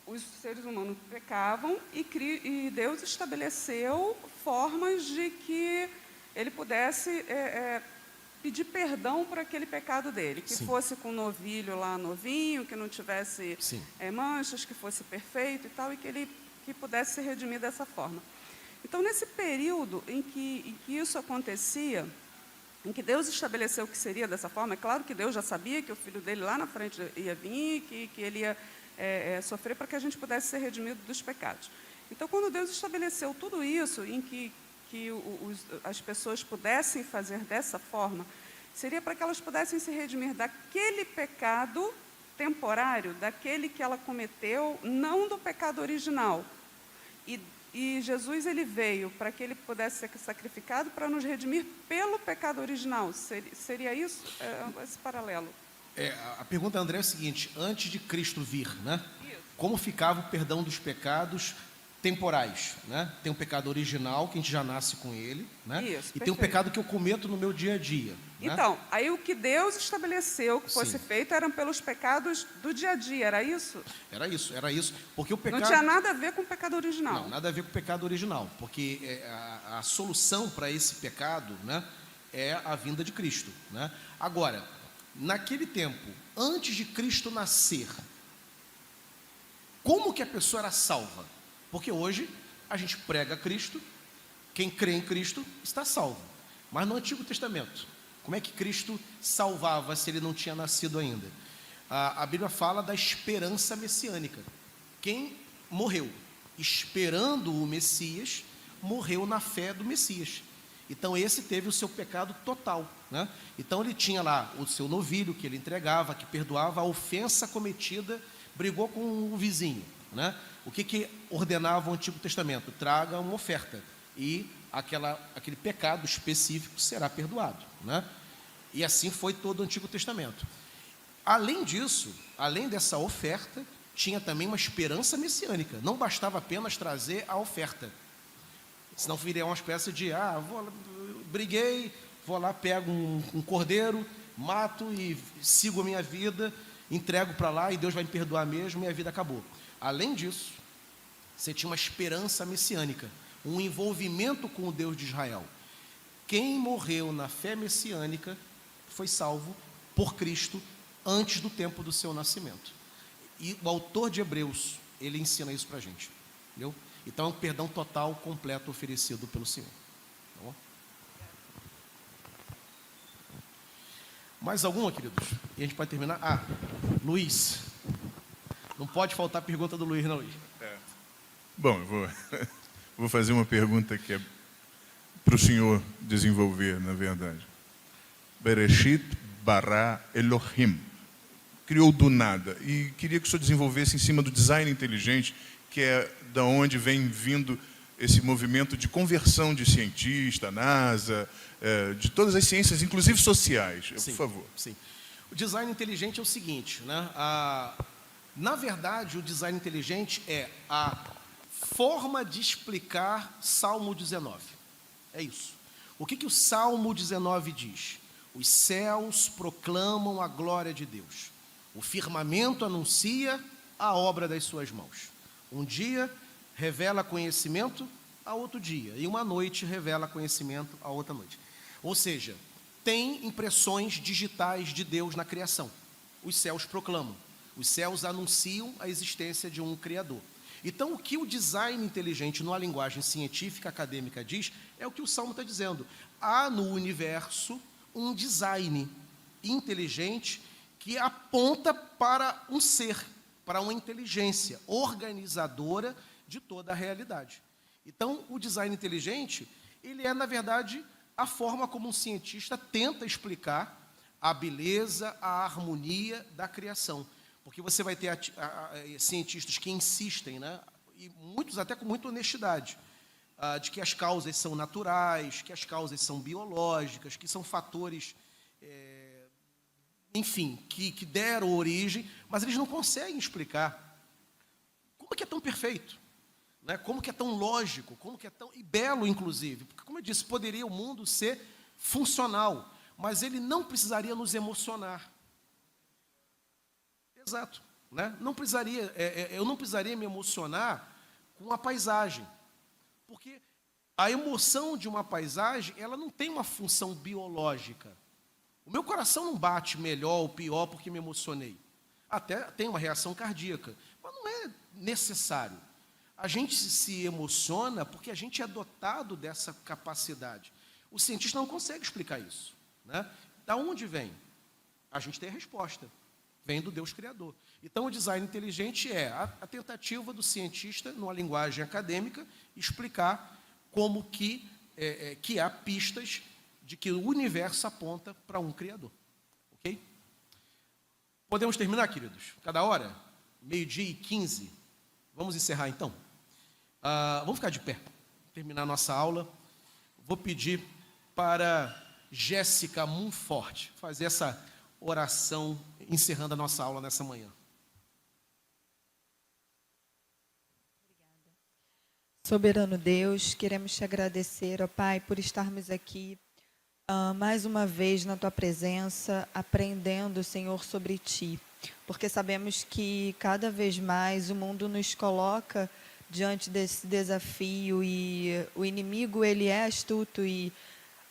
os seres humanos pecavam e Deus estabeleceu formas de que ele pudesse pedir perdão por aquele pecado dele, que Sim. fosse com novilho lá novinho, que não tivesse manchas, que fosse perfeito e tal, e que pudesse se redimir dessa forma. Então, nesse período em que isso acontecia, em que Deus estabeleceu que seria dessa forma, é claro que Deus já sabia que o filho dele lá na frente ia vir, que ele ia sofrer para que a gente pudesse ser redimido dos pecados. Então, quando Deus estabeleceu tudo isso, em que as pessoas pudessem fazer dessa forma, seria para que elas pudessem se redimir daquele pecado temporário, daquele que ela cometeu, não do pecado original. E Jesus ele veio para que ele pudesse ser sacrificado para nos redimir pelo pecado original. Seria isso? Esse paralelo. A pergunta, André, é a seguinte: antes de Cristo vir, né? Isso. Como ficava o perdão dos pecados temporais, né? Tem um pecado original, que a gente já nasce com ele, né? Isso, e perfeito. tem um pecado que eu cometo no meu dia a dia. Né? Então, aí o que Deus estabeleceu que fosse Sim. feito eram pelos pecados do dia a dia, era isso? Era isso. Porque o pecado... Não tinha nada a ver com o pecado original. Não, nada a ver com o pecado original, porque a solução para esse pecado, né, é a vinda de Cristo, né? Agora, naquele tempo, antes de Cristo nascer, como que a pessoa era salva? Porque hoje a gente prega Cristo, Quem crê em Cristo está salvo. Mas no Antigo Testamento, como é que Cristo salvava se ele não tinha nascido ainda? A Bíblia fala da esperança messiânica. Quem morreu esperando o Messias, morreu na fé do Messias. Então esse teve o seu pecado total, né? Então ele tinha lá o seu novilho que ele entregava, que perdoava a ofensa cometida, brigou com o vizinho, né? O que ordenava o Antigo Testamento? Traga uma oferta e aquele pecado específico será perdoado, né? E assim foi todo o Antigo Testamento. Além disso, além dessa oferta, tinha também uma esperança messiânica. Não bastava apenas trazer a oferta. Senão viria uma espécie de, briguei, vou lá, pego um cordeiro, mato e sigo a minha vida, entrego para lá e Deus vai me perdoar mesmo e a vida acabou. Além disso, você tinha uma esperança messiânica, um envolvimento com o Deus de Israel. Quem morreu na fé messiânica foi salvo por Cristo antes do tempo do seu nascimento. E o autor de Hebreus, ele ensina isso para a gente, entendeu? Então é um perdão total, completo, oferecido pelo Senhor. Tá bom? Mais alguma, queridos? E a gente pode terminar? Luiz. Não pode faltar a pergunta do Luiz, não, Luiz. Bom, eu vou fazer uma pergunta que é para o senhor desenvolver, na verdade. Bereshit bara Elohim. Criou do nada. E queria que o senhor desenvolvesse em cima do design inteligente, que é da onde vem vindo esse movimento de conversão de cientista, NASA, de todas as ciências, inclusive sociais. Sim, por favor. Sim. O design inteligente é o seguinte, né? Na verdade, o design inteligente é a forma de explicar Salmo 19. É isso. O que o Salmo 19 diz? Os céus proclamam a glória de Deus. O firmamento anuncia a obra das suas mãos. Um dia revela conhecimento a outro dia, e uma noite revela conhecimento a outra noite. Ou seja, tem impressões digitais de Deus na criação. Os céus proclamam, os céus anunciam a existência de um Criador. Então, o que o design inteligente, numa linguagem científica, acadêmica, diz, é o que o Salmo está dizendo. Há no universo um design inteligente que aponta para um ser, para uma inteligência organizadora de toda a realidade. Então, o design inteligente, ele é, na verdade, a forma como um cientista tenta explicar a beleza, a harmonia da criação. Porque você vai ter cientistas que insistem, né, e muitos até com muita honestidade, de que as causas são naturais, que as causas são biológicas, que são fatores, enfim, que deram origem, mas eles não conseguem explicar como que é tão perfeito, né? Como que é tão lógico, como que é tão e belo, inclusive. Porque, como eu disse, poderia o mundo ser funcional, mas ele não precisaria nos emocionar. Exato, né? Não precisaria, eu não precisaria me emocionar com a paisagem, porque a emoção de uma paisagem, ela não tem uma função biológica. O meu coração não bate melhor ou pior porque me emocionei. Até tem uma reação cardíaca, mas não é necessário. A gente se emociona porque a gente é dotado dessa capacidade. O cientista não consegue explicar isso, né? Da onde vem? A gente tem a resposta. Vem do Deus Criador. Então, o design inteligente é a tentativa do cientista, numa linguagem acadêmica, explicar como que há pistas de que o universo aponta para um Criador. Ok? Podemos terminar, queridos? Cada hora? 12h15. Vamos encerrar, então? Vamos ficar de pé. Terminar a nossa aula. Vou pedir para Jéssica Monfort fazer essa oração, encerrando a nossa aula nessa manhã. Soberano Deus, queremos te agradecer, ó Pai, por estarmos aqui mais uma vez na Tua presença, aprendendo, Senhor, sobre Ti. Porque sabemos que cada vez mais o mundo nos coloca diante desse desafio e o inimigo, ele é astuto e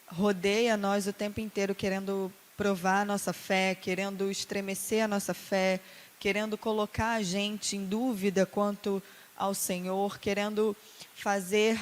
rodeia nós o tempo inteiro querendo provar a nossa fé, querendo estremecer a nossa fé, querendo colocar a gente em dúvida quanto ao Senhor, querendo fazer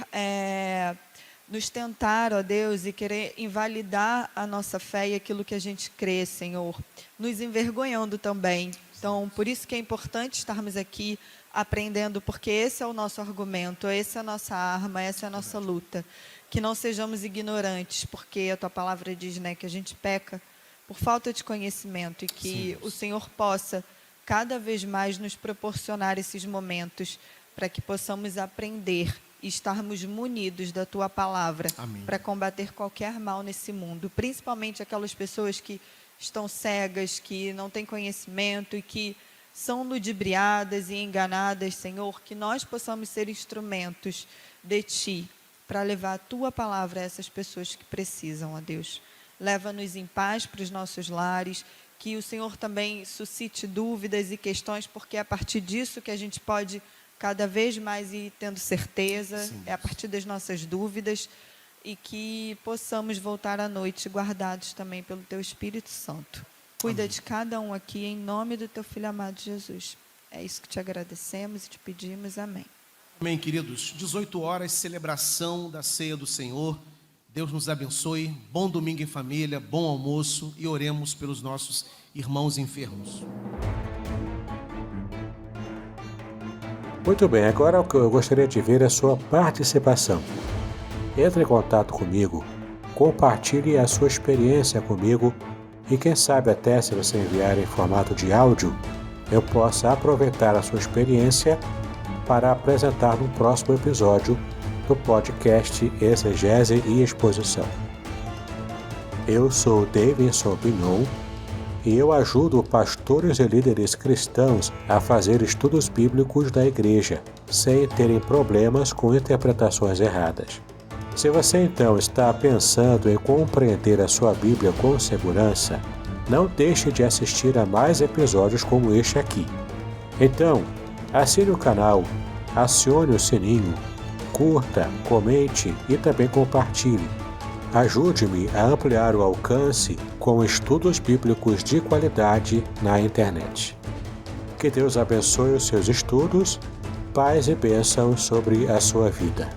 nos tentar, ó Deus, e querer invalidar a nossa fé e aquilo que a gente crê, Senhor, nos envergonhando também. Então, por isso que é importante estarmos aqui aprendendo, porque esse é o nosso argumento, essa é a nossa arma, essa é a nossa luta. Que não sejamos ignorantes, porque a tua palavra diz, né, que a gente peca por falta de conhecimento e que o Senhor possa cada vez mais nos proporcionar esses momentos para que possamos aprender e estarmos munidos da tua palavra para combater qualquer mal nesse mundo, principalmente aquelas pessoas que estão cegas, que não têm conhecimento e que são ludibriadas e enganadas, Senhor, que nós possamos ser instrumentos de Ti para levar a Tua palavra a essas pessoas que precisam, ó Deus. Leva-nos em paz para os nossos lares, que o Senhor também suscite dúvidas e questões, porque é a partir disso que a gente pode cada vez mais ir tendo certeza, é a partir das nossas dúvidas, e que possamos voltar à noite guardados também pelo Teu Espírito Santo. Cuida de cada um aqui, em nome do Teu Filho amado Jesus. É isso que te agradecemos e te pedimos. Amém. Amém, queridos. 18 horas, celebração da ceia do Senhor. Deus nos abençoe. Bom domingo em família, bom almoço e oremos pelos nossos irmãos enfermos. Muito bem, agora o que eu gostaria de ver é a sua participação. Entre em contato comigo, compartilhe a sua experiência comigo e quem sabe até se você enviar em formato de áudio, eu possa aproveitar a sua experiência para apresentar no próximo episódio do podcast Exegese e Exposição. Eu sou Davidson Pignon e eu ajudo pastores e líderes cristãos a fazer estudos bíblicos da igreja, sem terem problemas com interpretações erradas. Se você então está pensando em compreender a sua Bíblia com segurança, não deixe de assistir a mais episódios como este aqui. Então, assine o canal, acione o sininho, curta, comente e também compartilhe. Ajude-me a ampliar o alcance com estudos bíblicos de qualidade na internet. Que Deus abençoe os seus estudos, paz e bênção sobre a sua vida.